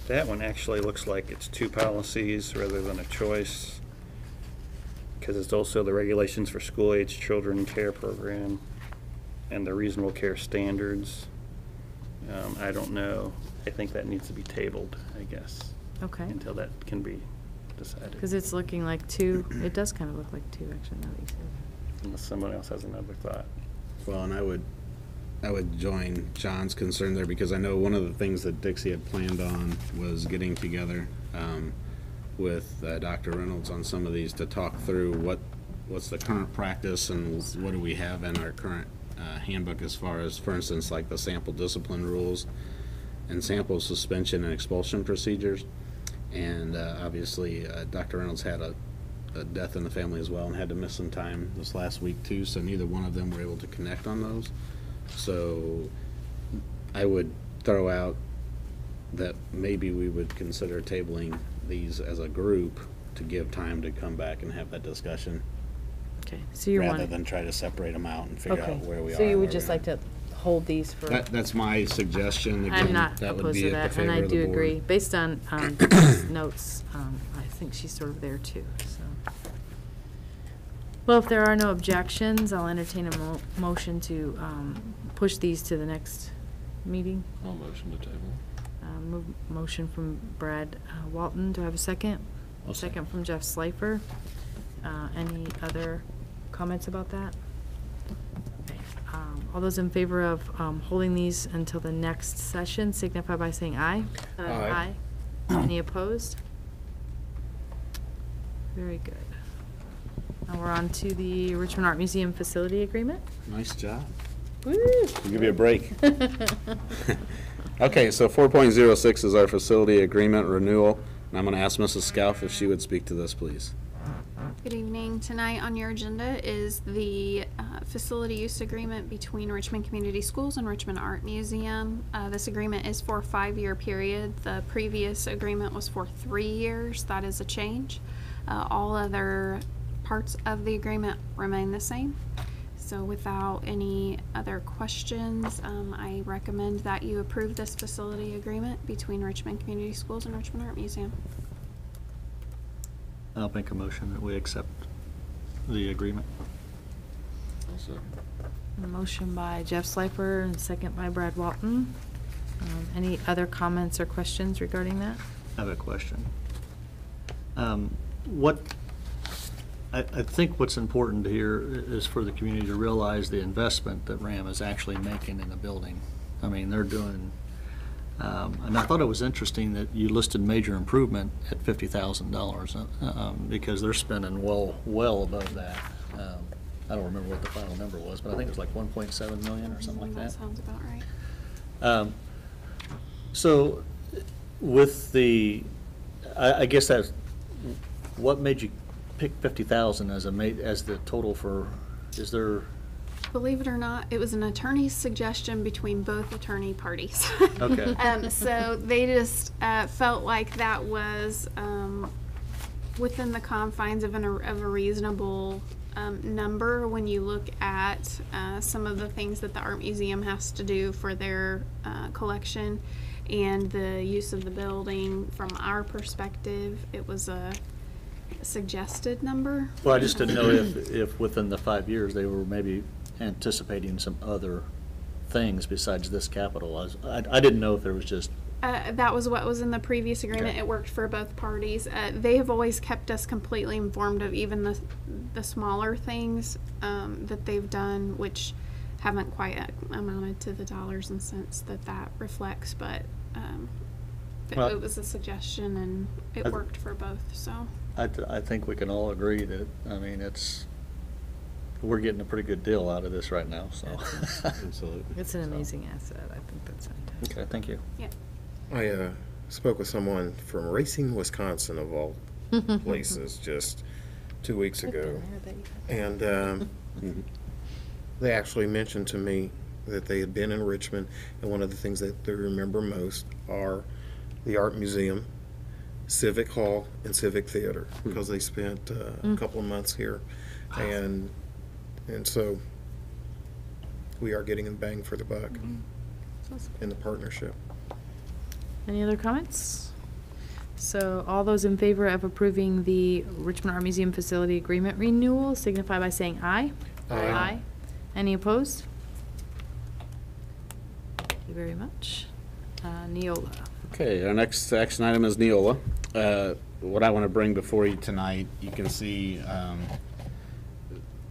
G: That one actually looks like it's two policies rather than a choice, because it's also the regulations for school-age children care program and the reasonable care standards. I don't know. I think that needs to be tabled, I guess,
A: Okay.
G: until that can be decided.
A: Because it's looking like two. It does kind of look like two, actually, now that you say that.
G: Unless someone else has another thought.
D: Well, and I would join John's concern there, because I know one of the things that Dixie had planned on was getting together with Dr. Reynolds on some of these to talk through what's the current practice and what do we have in our current handbook as far as, for instance, like the sample discipline rules and sample suspension and expulsion procedures. And obviously, Dr. Reynolds had a death in the family as well and had to miss some time this last week too, so neither one of them were able to connect on those. So I would throw out that maybe we would consider tabling these as a group to give time to come back and have that discussion,
A: Okay, so you're
D: rather
A: wanting.
D: than try to separate them out and figure
K: Okay,
D: out where we are.
K: so you
D: and
K: would
D: where
K: just
D: we're
K: like to hold these for,
D: That's my suggestion.
A: I'm
D: Again,
A: not
D: that would
A: opposed
D: be
A: to
D: at the
A: that, and
D: favor
A: I
D: of the
A: do
D: board.
A: agree. Based on Dixie's notes, I think she's sort of there too, so. Well, if there are no objections, I'll entertain a motion to push these to the next meeting.
B: I'll motion to table.
A: Motion from Brad Walton. Do I have a second?
D: I'll
A: Second from Jeff Slifer. Any other comments about that? Okay. All those in favor of holding these until the next session signify by saying aye.
I: Aye.
A: Any opposed? Very good. Now we're on to the Richmond Art Museum Facility Agreement.
D: Nice job.
A: Woo!
D: I'll give you a break. Okay, so 4.06 is our facility agreement renewal, and I'm going to ask Mrs. Scalf if she would speak to this, please.
L: Good evening. Tonight on your agenda is the facility use agreement between Richmond Community Schools and Richmond Art Museum. This agreement is for a 5-year period. The previous agreement was for 3 years. That is a change. All other parts of the agreement remain the same. So without any other questions, I recommend that you approve this facility agreement between Richmond Community Schools and Richmond Art Museum.
H: I'll make a motion that we accept the agreement.
B: Also,
A: A motion by Jeff Slifer and second by Brad Walton. Any other comments or questions regarding that?
H: I have a question. I think what's important here is for the community to realize the investment that RAM is actually making in the building. I mean, they're doing, and I thought it was interesting that you listed major improvement at $50,000 because they're spending well above that. I don't remember what the final number was, but I think it was like 1.7 million or something like that.
L: That sounds about right.
H: So with the, I guess that's, what made you pick 50,000 as as the total for, is there?
L: Believe it or not, it was an attorney's suggestion between both attorney parties.
H: Okay.
L: So they just felt like that was within the confines of a reasonable number when you look at some of the things that the art museum has to do for their collection and the use of the building. From our perspective, it was a suggested number.
H: Well, I just didn't know if within the 5 years they were maybe anticipating some other things besides this capital. I didn't know if there was just.
L: That was what was in the previous agreement.
H: Okay.
L: It worked for both parties. They have always kept us completely informed of even the smaller things that they've done, which haven't quite amounted to the dollars and cents that reflects, but
H: Well,
L: it was a suggestion and it worked for both, so.
H: I think we can all agree that, I mean, we're getting a pretty good deal out of this right now, so.
D: Absolutely.
A: It's an amazing asset. I think that's fantastic.
H: Okay, thank you.
L: Yeah.
I: I spoke with someone from Racine, Wisconsin, of all places, just 2 weeks ago. And they actually mentioned to me that they had been in Richmond, and one of the things that they remember most are the Art Museum, Civic Hall, and Civic Theater, because they spent a couple of months here. And so we are getting a bang for the buck in the partnership.
A: Any other comments? So all those in favor of approving the Richmond Art Museum Facility Agreement renewal signify by saying aye.
I: Aye.
A: Any opposed? Thank you very much. Neola.
D: Okay, our next action item is Neola. What I want to bring before you tonight, you can see,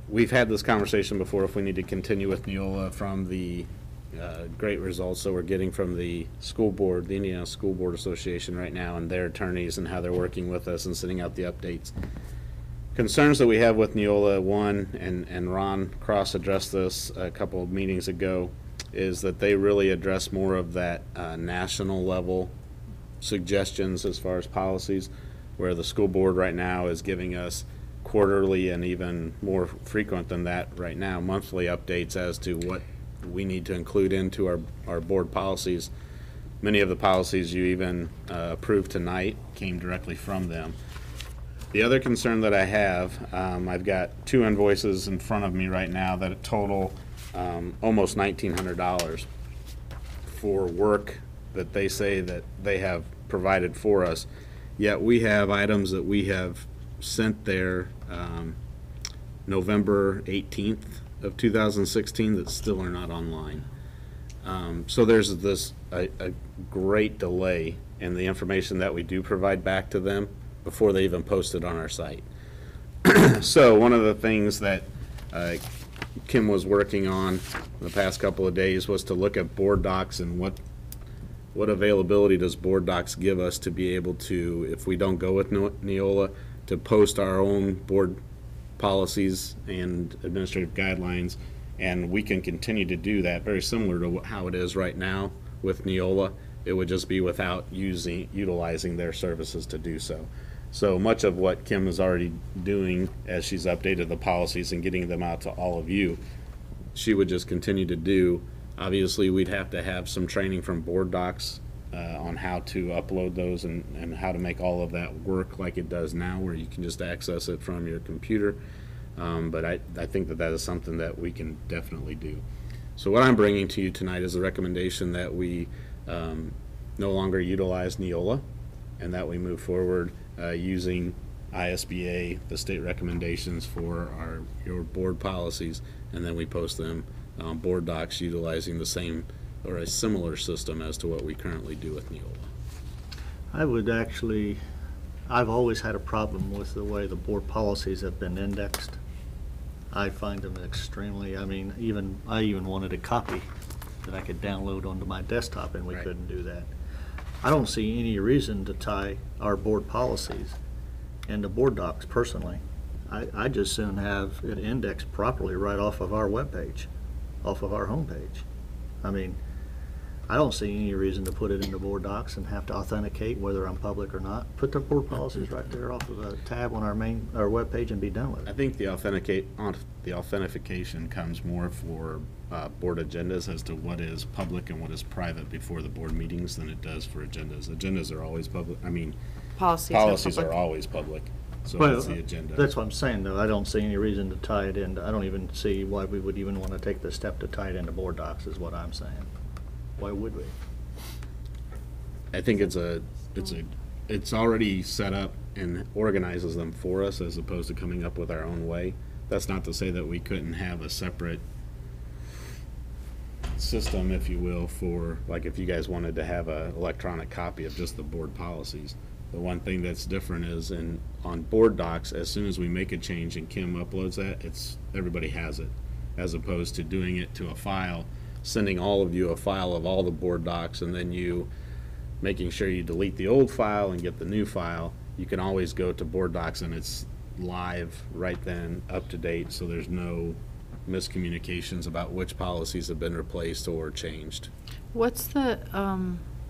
D: we've had this conversation before if we need to continue with Neola from the great results that we're getting from the school board, the Indiana School Board Association right now, and their attorneys and how they're working with us and sending out the updates. Concerns that we have with Neola, one, and Ron Cross addressed this a couple of meetings ago, is that they really address more of that national level suggestions as far as policies, where the school board right now is giving us quarterly and even more frequent than that right now, monthly updates as to what we need to include into our board policies. Many of the policies you even approved tonight came directly from them. The other concern that I have, I've got 2 invoices in front of me right now that total almost $1,900 for work that they say that they have provided for us. Yet we have items that we have sent there November 18th of 2016 that still are not online. So there's a great delay in the information that we do provide back to them before they even post it on our site. So one of the things that Kim was working on the past couple of days was to look at board docs and what availability does board docs give us to be able to, if we don't go with Neola, to post our own board policies and administrative guidelines, and we can continue to do that very similar to how it is right now with Neola. It would just be without utilizing their services to do so. So much of what Kim is already doing as she's updated the policies and getting them out to all of you, she would just continue to do. Obviously, we'd have to have some training from board docs on how to upload those and how to make all of that work like it does now, where you can just access it from your computer. But I think that is something that we can definitely do. So what I'm bringing to you tonight is a recommendation that we no longer utilize Neola, and that we move forward using ISBA, the state recommendations for your board policies, and then we post them on board docs utilizing the same or a similar system as to what we currently do with Neola.
H: I've always had a problem with the way the board policies have been indexed. I find them extremely, I even wanted a copy that I could download onto my desktop, and we
D: Right.
H: couldn't do that. I don't see any reason to tie our board policies into board docs personally. I just soon have it indexed properly right off of our webpage, off of our homepage. I don't see any reason to put it into board docs and have to authenticate whether I'm public or not. Put the board policies right there off of a tab on our webpage and be done with
D: I
H: it.
D: think the authentication comes more for board agendas as to what is public and what is private before the board meetings than it does for agendas. Agendas are always public. Policies are always public. So
H: Well,
D: that's the agenda.
H: That's what I'm saying, though. I don't see any reason to tie it in. I don't even see why we would even want to take the step to tie it into board docs, is what I'm saying. Why would we?
D: I think it's already set up and organizes them for us as opposed to coming up with our own way. That's not to say that we couldn't have a separate system, if you will, for, like, if you guys wanted to have an electronic copy of just the board policies. The one thing that's different is on board docs, as soon as we make a change and Kim uploads that, everybody has it, as opposed to doing it to a file, sending all of you a file of all the board docs, and then you making sure you delete the old file and get the new file. You can always go to board docs and it's live right then, up to date, so there's no miscommunications about which policies have been replaced or changed.
A: What's the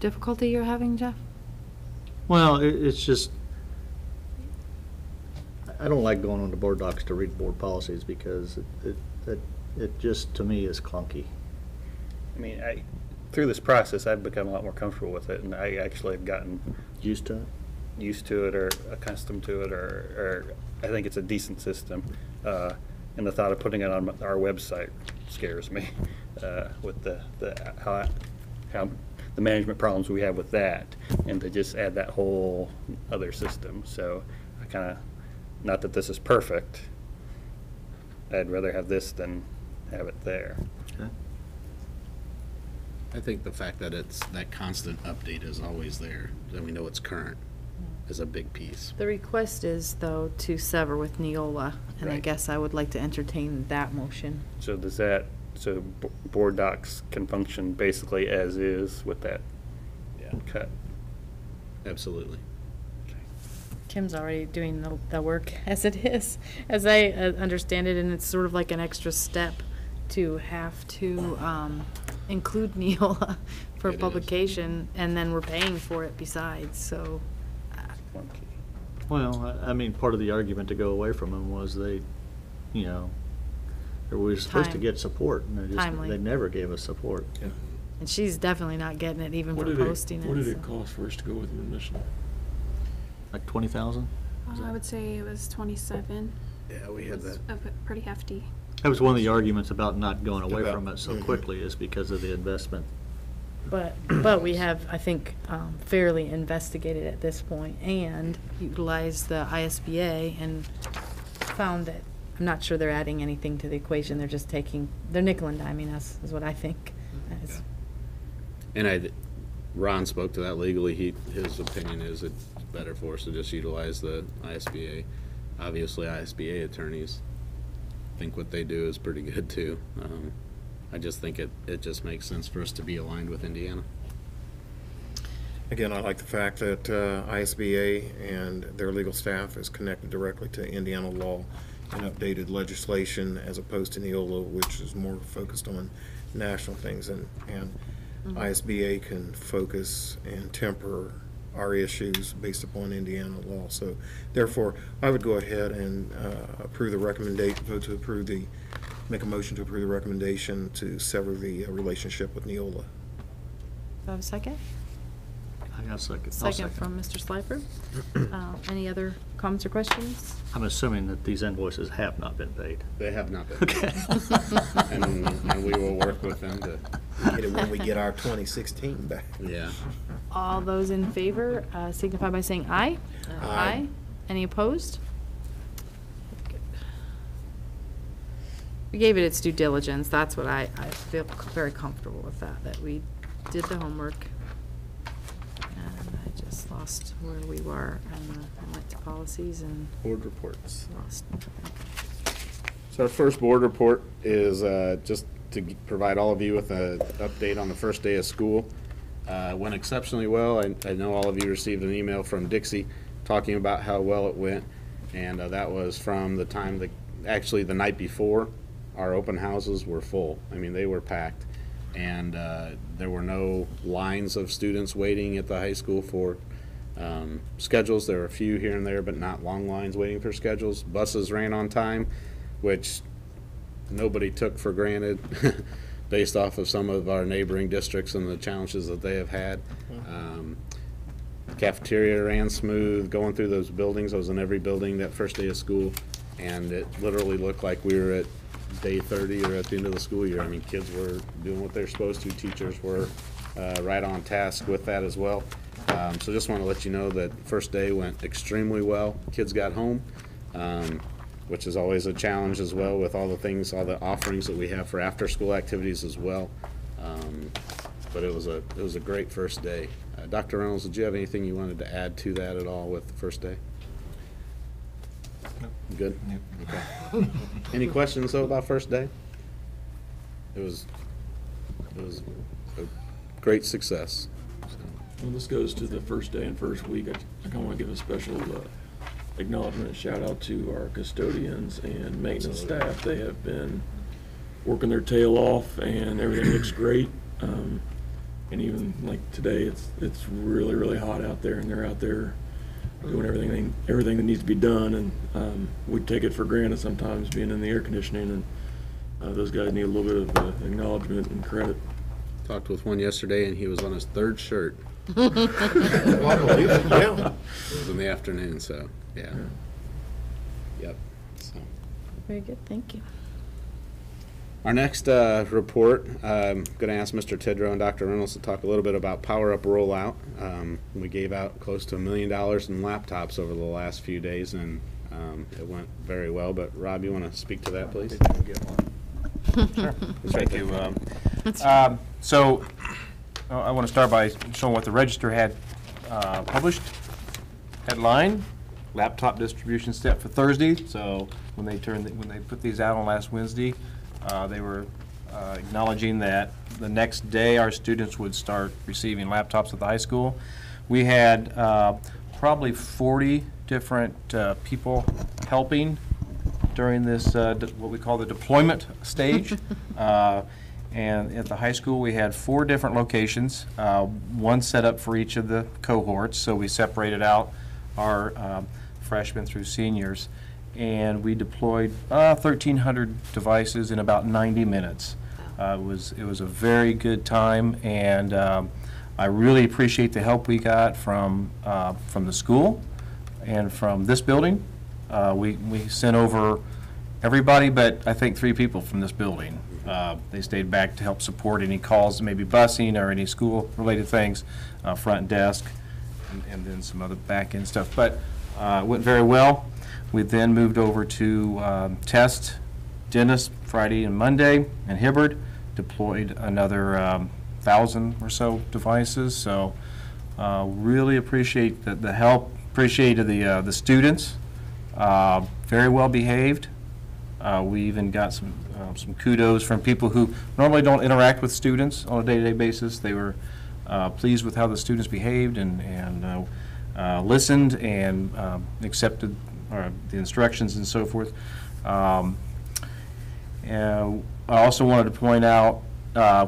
A: difficulty you're having, Jeff?
H: Well, it's just, I don't like going on the board docs to read board policies because it just, to me, is clunky.
G: I mean, through this process, I've become a lot more comfortable with it, and I actually have gotten
H: Used to it?
G: used to it or accustomed to it, or I think it's a decent system. And the thought of putting it on our website scares me, with how the management problems we have with that, and to just add that whole other system. So I kind of, not that this is perfect, I'd rather have this than have it there.
H: Okay.
D: I think the fact that it's, that constant update is always there, that we know it's current, is a big piece.
A: The request is, though, to sever with Neola, and I
D: Right.
A: guess I would like to entertain that motion.
G: So does that, so board docs can function basically as is with that
D: Yeah,
G: cut?
D: absolutely.
A: Kim's already doing the work as it is, as I understand it, and it's sort of like an extra step to have to include Neola for
D: It is.
A: publication, and then we're paying for it besides, so.
H: Well, I mean, part of the argument to go away from them was they, you know, we were supposed to
A: Time.
H: get support, and
A: Timely.
H: they never gave us support.
A: And she's definitely not getting it even
B: What
A: for
B: did
A: posting it.
B: What did it
A: so.
B: cost for us to go with them initially?
H: Like 20,000?
L: I would say it was 27.
D: Yeah, we
L: It
D: had
L: was
D: that.
L: pretty hefty.
H: That was one of the arguments about not going away
I: About-
H: from it so quickly, is because of the investment.
A: But we have, I think, fairly investigated at this point and utilized the ISBA and found that, I'm not sure they're adding anything to the equation, they're just they're nickel and diming us, is what I think. It's-
D: And Ron spoke to that legally. His opinion is it's better for us to just utilize the ISBA. Obviously, ISBA attorneys think what they do is pretty good too. I just think it just makes sense for us to be aligned with Indiana.
I: Again, I like the fact that ISBA and their legal staff is connected directly to Indiana law and updated legislation as opposed to Neola, which is more focused on national things, and ISBA can focus and temper our issues based upon Indiana law. So therefore, I would go ahead and approve the recommendation, make a motion to approve the recommendation to sever the relationship with Neola.
A: Do I have a second?
H: I got a second. I'll
A: Second from Mr. Slifer. Any other comments or questions?
H: I'm assuming that these invoices have not been paid.
D: They have not been.
H: Okay.
D: And we will work with them to,
I: Get it when we get our 2016 back.
D: yeah.
A: All those in favor signify by saying aye.
I: Aye.
A: Any opposed? Good. We gave it its due diligence. That's what I feel very comfortable with that we did the homework. And I just lost where we were, and I went to policies and
D: Board reports.
A: lost.
D: So our first board report is just to provide all of you with an update on the first day of school. Went exceptionally well. I know all of you received an email from Dixie talking about how well it went. And that was from the time actually the night before, our open houses were full. I mean, they were packed. And there were no lines of students waiting at the high school for schedules. There were a few here and there, but not long lines waiting for schedules. Buses ran on time, which nobody took for granted based off of some of our neighboring districts and the challenges that they have had. Cafeteria ran smooth, going through those buildings. I was in every building that first day of school, and it literally looked like we were at day 30 or at the end of the school year. I mean, kids were doing what they're supposed to. Teachers were right on task with that as well. So just want to let you know that first day went extremely well. Kids got home, which is always a challenge as well with all the things, all the offerings that we have for after-school activities as well. But it was a great first day. Dr. Reynolds, did you have anything you wanted to add to that at all with the first day? Good? Okay. Any questions though about first day? It was a great success.
B: Well, this goes to the first day and first week. I kind of want to give a special acknowledgement and shout out to our custodians and maintenance staff. They have been working their tail off, and everything looks great. And even like today, it's really, really hot out there, and they're out there doing everything that needs to be done, and we take it for granted sometimes being in the air conditioning, and those guys need a little bit of acknowledgement and credit.
D: Talked with one yesterday, and he was on his third shirt.
I: Well, I believe it, yeah.
D: It was in the afternoon, so, yeah. Yep, so.
K: Very good, thank you.
D: Our next report, I'm going to ask Mr. Tidrow and Dr. Reynolds to talk a little bit about Power Up rollout. We gave out close to $1 million in laptops over the last few days, and it went very well. But Rob, you want to speak to that, please?
J: Sure. Thank you. So I want to start by showing what the Register had published. Headline: laptop distribution step for Thursday. So when they put these out on last Wednesday, they were acknowledging that the next day our students would start receiving laptops at the high school. We had probably 40 different people helping during this, what we call the deployment stage. And at the high school, we had 4 different locations, one set up for each of the cohorts. So we separated out our freshmen through seniors, and we deployed 1,300 devices in about 90 minutes. It was a very good time, and I really appreciate the help we got from the school and from this building. We sent over everybody but I think 3 people from this building. They stayed back to help support any calls, maybe busing or any school-related things, front desk, and then some other back-end stuff. But it went very well. We then moved over to test Dennis Friday and Monday, and Hibbard deployed another 1,000 or so devices. So really appreciate the help, appreciated the students, very well behaved. We even got some kudos from people who normally don't interact with students on a day-to-day basis. They were pleased with how the students behaved and listened and accepted the instructions and so forth. And I also wanted to point out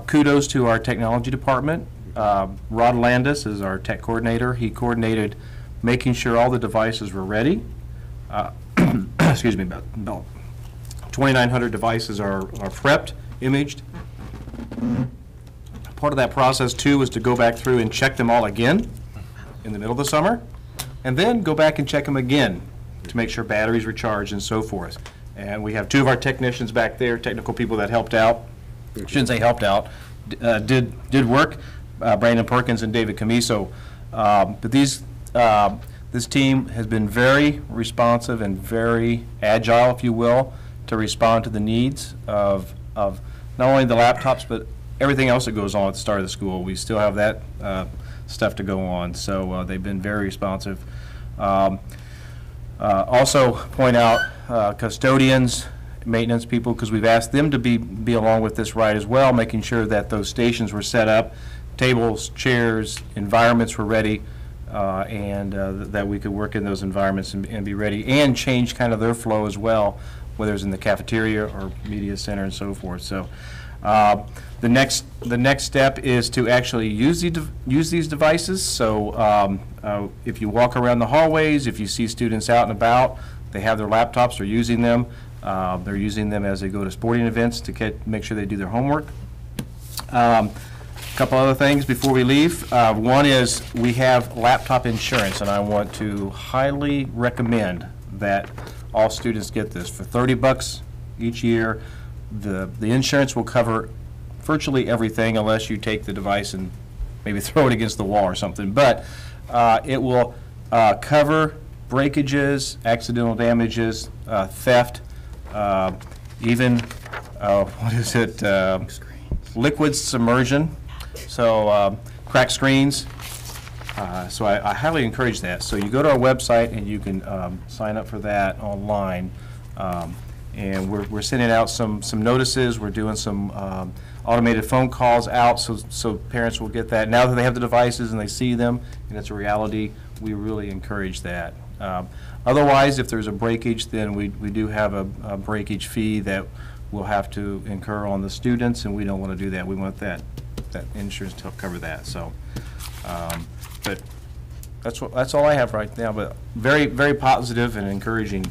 J: kudos to our technology department. Rod Landis is our tech coordinator. He coordinated making sure all the devices were ready. Excuse me, about 2,900 devices are prepped, imaged. Part of that process, too, was to go back through and check them all again in the middle of the summer, and then go back and check them again to make sure batteries were charged and so forth. And we have 2 of our technicians back there, technical people that helped out. Shouldn't say helped out, did work, Brandon Perkins and David Camiso. But this team has been very responsive and very agile, if you will, to respond to the needs of not only the laptops, but everything else that goes on at the start of the school. We still have that stuff to go on, so they've been very responsive. Also point out custodians, maintenance people, because we've asked them to be along with this ride as well, making sure that those stations were set up, tables, chairs, environments were ready, and that we could work in those environments and be ready, and change kind of their flow as well, whether it's in the cafeteria or media center and so forth. So the next step is to actually use these devices. So if you walk around the hallways, if you see students out and about, they have their laptops, they're using them. They're using them as they go to sporting events to make sure they do their homework. A couple other things before we leave. One is we have laptop insurance, and I want to highly recommend that all students get this. For $30 each year, the insurance will cover virtually everything unless you take the device and maybe throw it against the wall or something. But it will cover breakages, accidental damages, theft, even, what is it, liquid submersion, so cracked screens. So I highly encourage that. So you go to our website and you can sign up for that online. And we're sending out some notices. We're doing some automated phone calls out so parents will get that. Now that they have the devices and they see them and it's a reality, we really encourage that. Otherwise, if there's a breakage, then we do have a breakage fee that we'll have to incur on the students, and we don't want to do that. We want that that insurance to help cover that, so. But that's all I have right now, but very, very positive and encouraging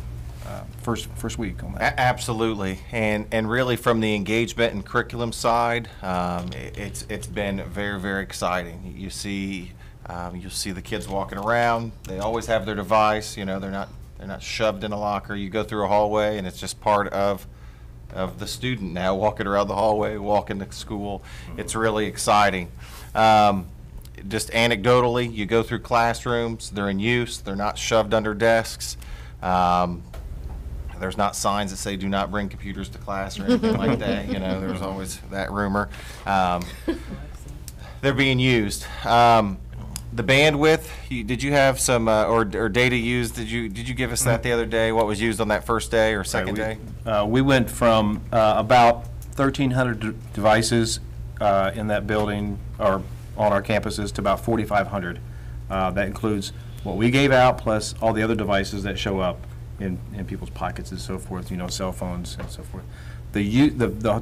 J: first week on that.
M: Absolutely, and really from the engagement and curriculum side, it's been very, very exciting. You'll see the kids walking around. They always have their device. You know, they're not shoved in a locker. You go through a hallway, and it's just part of the student now walking around the hallway, walking to school. It's really exciting. Just anecdotally, you go through classrooms. They're in use. They're not shoved under desks. There's not signs that say "Do not bring computers to class" or anything like that. You know, there's always that rumor. They're being used. The bandwidth. Did you have some or data used? Did you give us that the other day? What was used on that first day or second day?
J: We went from about 1,300 devices in that building or on our campuses to about 4,500. That includes what we gave out plus all the other devices that show up in people's pockets and so forth, you know, cell phones and so forth. The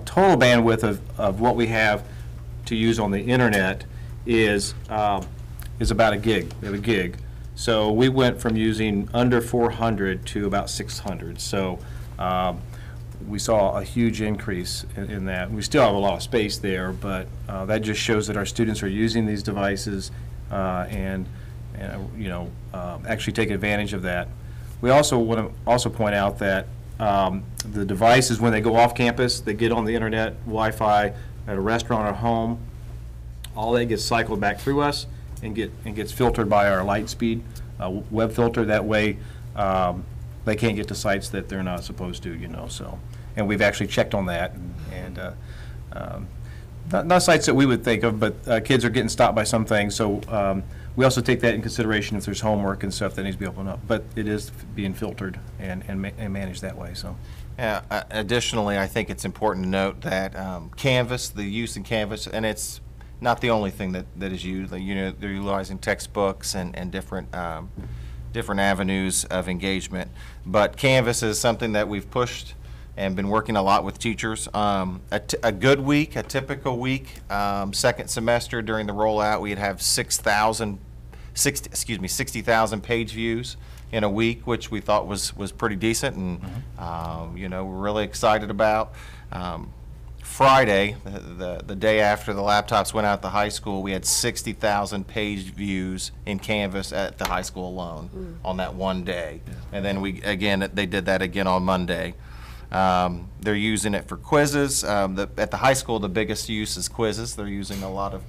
J: total bandwidth of what we have to use on the internet is about a gig. We have a gig. So we went from using under 400 to about 600. So we saw a huge increase in that. We still have a lot of space there, but that just shows that our students are using these devices and you know, actually take advantage of that. We also want to point out that the devices, when they go off campus, they get on the internet, Wi-Fi at a restaurant or home, all that gets cycled back through us and gets filtered by our Lightspeed web filter. That way, they can't get to sites that they're not supposed to, you know. So, and we've actually checked on that, and not sites that we would think of, but kids are getting stopped by some things. So we also take that in consideration if there's homework and stuff that needs to be opened up. But it is being filtered and managed that way. So.
M: Additionally, I think it's important to note that Canvas, the use in Canvas, and it's not the only thing that is used. You know, they're utilizing textbooks and different avenues of engagement. But Canvas is something that we've pushed and been working a lot with teachers. A good week, a typical week, second semester during the rollout, we'd have 60,000 page views in a week, which we thought was pretty decent, and you know, we're really excited about. Friday, the day after the laptops went out at the high school, we had 60,000 page views in Canvas at the high school alone on that one day. And then they did that again on Monday. They're using it for quizzes. At the high school, the biggest use is quizzes. They're using a lot of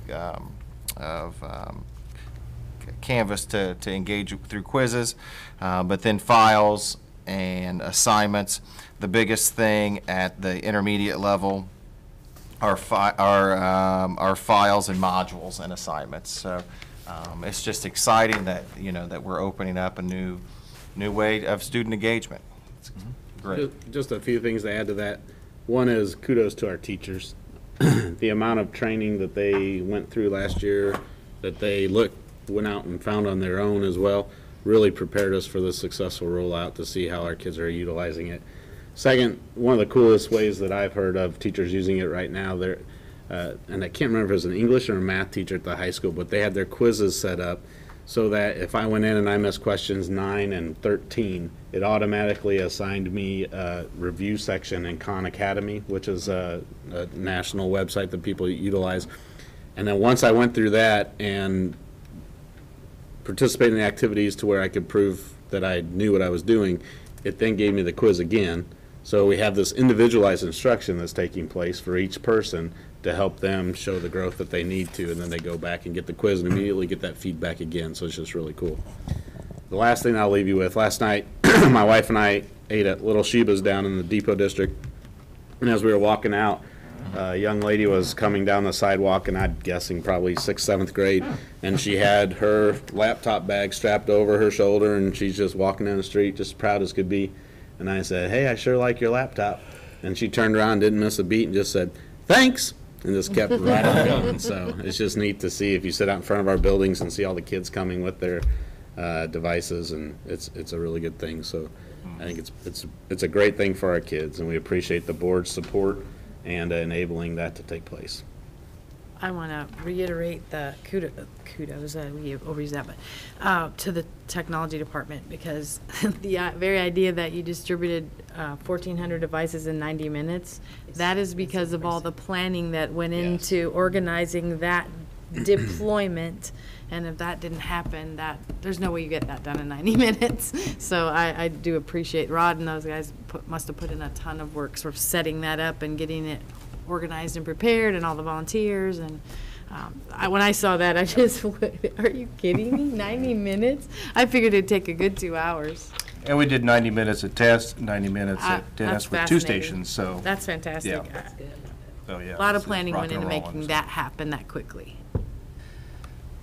M: Canvas to engage through quizzes, but then files and assignments. The biggest thing at the intermediate level are files and modules and assignments. So it's just exciting that, you know, that we're opening up a new way of student engagement. It's great.
D: Just a few things to add to that. One is kudos to our teachers. The amount of training that they went through last year, that they went out and found on their own as well, really prepared us for the successful rollout to see how our kids are utilizing it. Second, one of the coolest ways that I've heard of teachers using it right now, and I can't remember if it was an English or a math teacher at the high school, but they had their quizzes set up so that if I went in and I missed questions 9 and 13, it automatically assigned me a review section in Khan Academy, which is a national website that people utilize. And then once I went through that and participated in the activities to where I could prove that I knew what I was doing, it then gave me the quiz again. So we have this individualized instruction that's taking place for each person to help them show the growth that they need to, and then they go back and get the quiz and immediately get that feedback again. So it's just really cool. The last thing I'll leave you with, last night my wife and I ate at Little Sheba's down in the Depot District, and as we were walking out, a young lady was coming down the sidewalk, and I'm guessing probably 6th, 7th grade, and she had her laptop bag strapped over her shoulder, and she's just walking down the street just proud as could be. And I said, "Hey, I sure like your laptop." And she turned around, didn't miss a beat, and just said, "Thanks," and just kept right on going. So it's just neat to see if you sit out in front of our buildings and see all the kids coming with their devices, and it's a really good thing. So I think it's a great thing for our kids, and we appreciate the board's support and enabling that to take place.
A: I want to reiterate the kudos, we overuse that, but to the technology department, because the very idea that you distributed 1,400 devices in 90 minutes, that is because of all the planning that went into organizing that deployment. And if that didn't happen, there's no way you get that done in 90 minutes. So I do appreciate Rod and those guys must have put in a ton of work sort of setting that up and getting it organized and prepared, and all the volunteers. And when I saw that, I just went, are you kidding me? 90 minutes? I figured it'd take a good 2 hours.
J: And we did 90 minutes at test, 90 minutes at
A: That's
J: Dennis with 2
A: fascinating.
J: stations, so.
A: That's fantastic.
J: Yeah. So, yeah.
A: A lot of
J: it's
A: planning went
J: rocking
A: into
J: and rolling,
A: making
J: so.
A: that happen that quickly.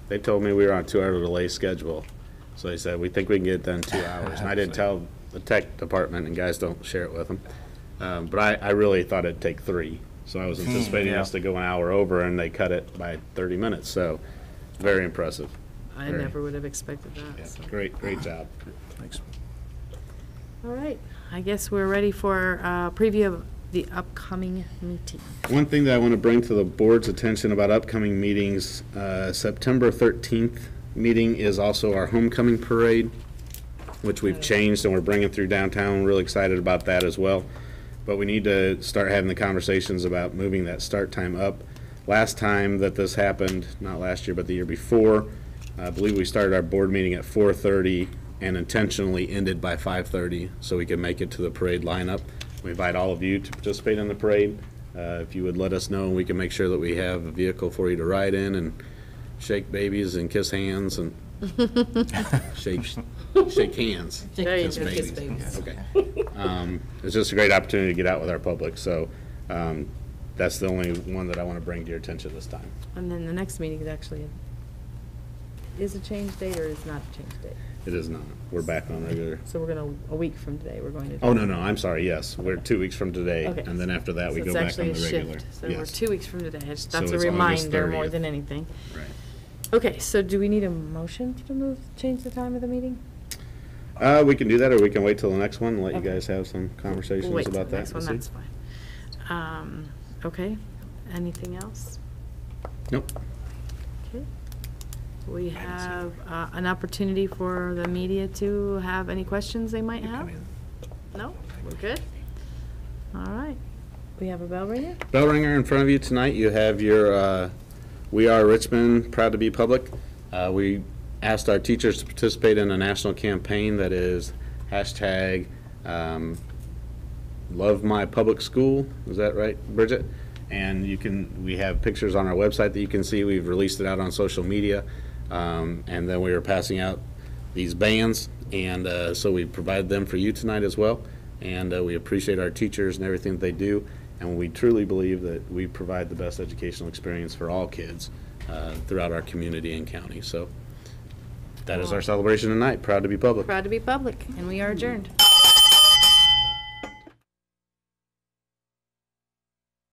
D: They told me we were on a 2-hour delay schedule, so they said, we think we can get it done in 2 hours. And I didn't tell the tech department, and guys don't share it with them. But I really thought it'd take 3. So I was anticipating
J: yeah.
D: us to go an hour over, and they cut it by 30 minutes, so very impressive.
A: I
D: Very.
A: never would have expected that.
D: Yeah,
A: So.
D: great job.
J: Thanks.
A: All right, I guess we're ready for a preview of the upcoming meeting.
D: One thing that I want to bring to the board's attention about upcoming meetings, September 13th meeting is also our homecoming parade, which we've changed and we're bringing through downtown. We're really excited about that as well. But we need to start having the conversations about moving that start time up. Last time that this happened, not last year, but the year before, I believe we started our board meeting at 4:30 and intentionally ended by 5:30 so we could make it to the parade lineup. We invite all of you to participate in the parade. If you would let us know, we can make sure that we have a vehicle for you to ride in and shake babies and kiss hands and shake hands.
A: There you
D: Kiss
A: go.
D: babies.
C: Kiss babies.
D: Okay. It's just a great opportunity to get out with our public, so that's the only one that I want to bring to your attention this time.
A: And then the next meeting is actually, is a change date or is not a change date?
D: It is not. We're back on regular.
A: So we're gonna, a week from today, we're going to.
D: Oh, no, I'm sorry, yes. We're 2 weeks from today,
A: Okay.
D: and then after that, we
A: So
D: go
A: it's
D: back
A: actually
D: on the
A: a
D: regular.
A: shift. So we're
D: Yes.
A: 2 weeks from today. That's
D: So
A: a
D: it's August
A: reminder more
D: 30th.
A: than anything.
D: Right.
A: Okay, so do we need a motion to change the time of the meeting?
D: We can do that, or we can wait till the next one and let you
A: Okay.
D: guys have some conversations
A: We'll wait till
D: about
A: the
D: that.
A: next one,
D: We'll
A: that's
D: see.
A: fine. Okay, anything else?
D: Nope.
A: Okay. We have an opportunity for the media to have any questions they might have? No? We're good? All right. We have a bell ringer?
D: Bell ringer in front of you tonight. You have your We Are Richmond, Proud to Be Public. We asked our teachers to participate in a national campaign that is hashtag Love My Public School. Is that right, Bridget? And we have pictures on our website that you can see. We've released it out on social media. And then we are passing out these bands, and so we provide them for you tonight as well. And we appreciate our teachers and everything that they do. And we truly believe that we provide the best educational experience for all kids throughout our community and county. So that is our celebration tonight. Proud to be public.
A: Proud to be public, and we are adjourned.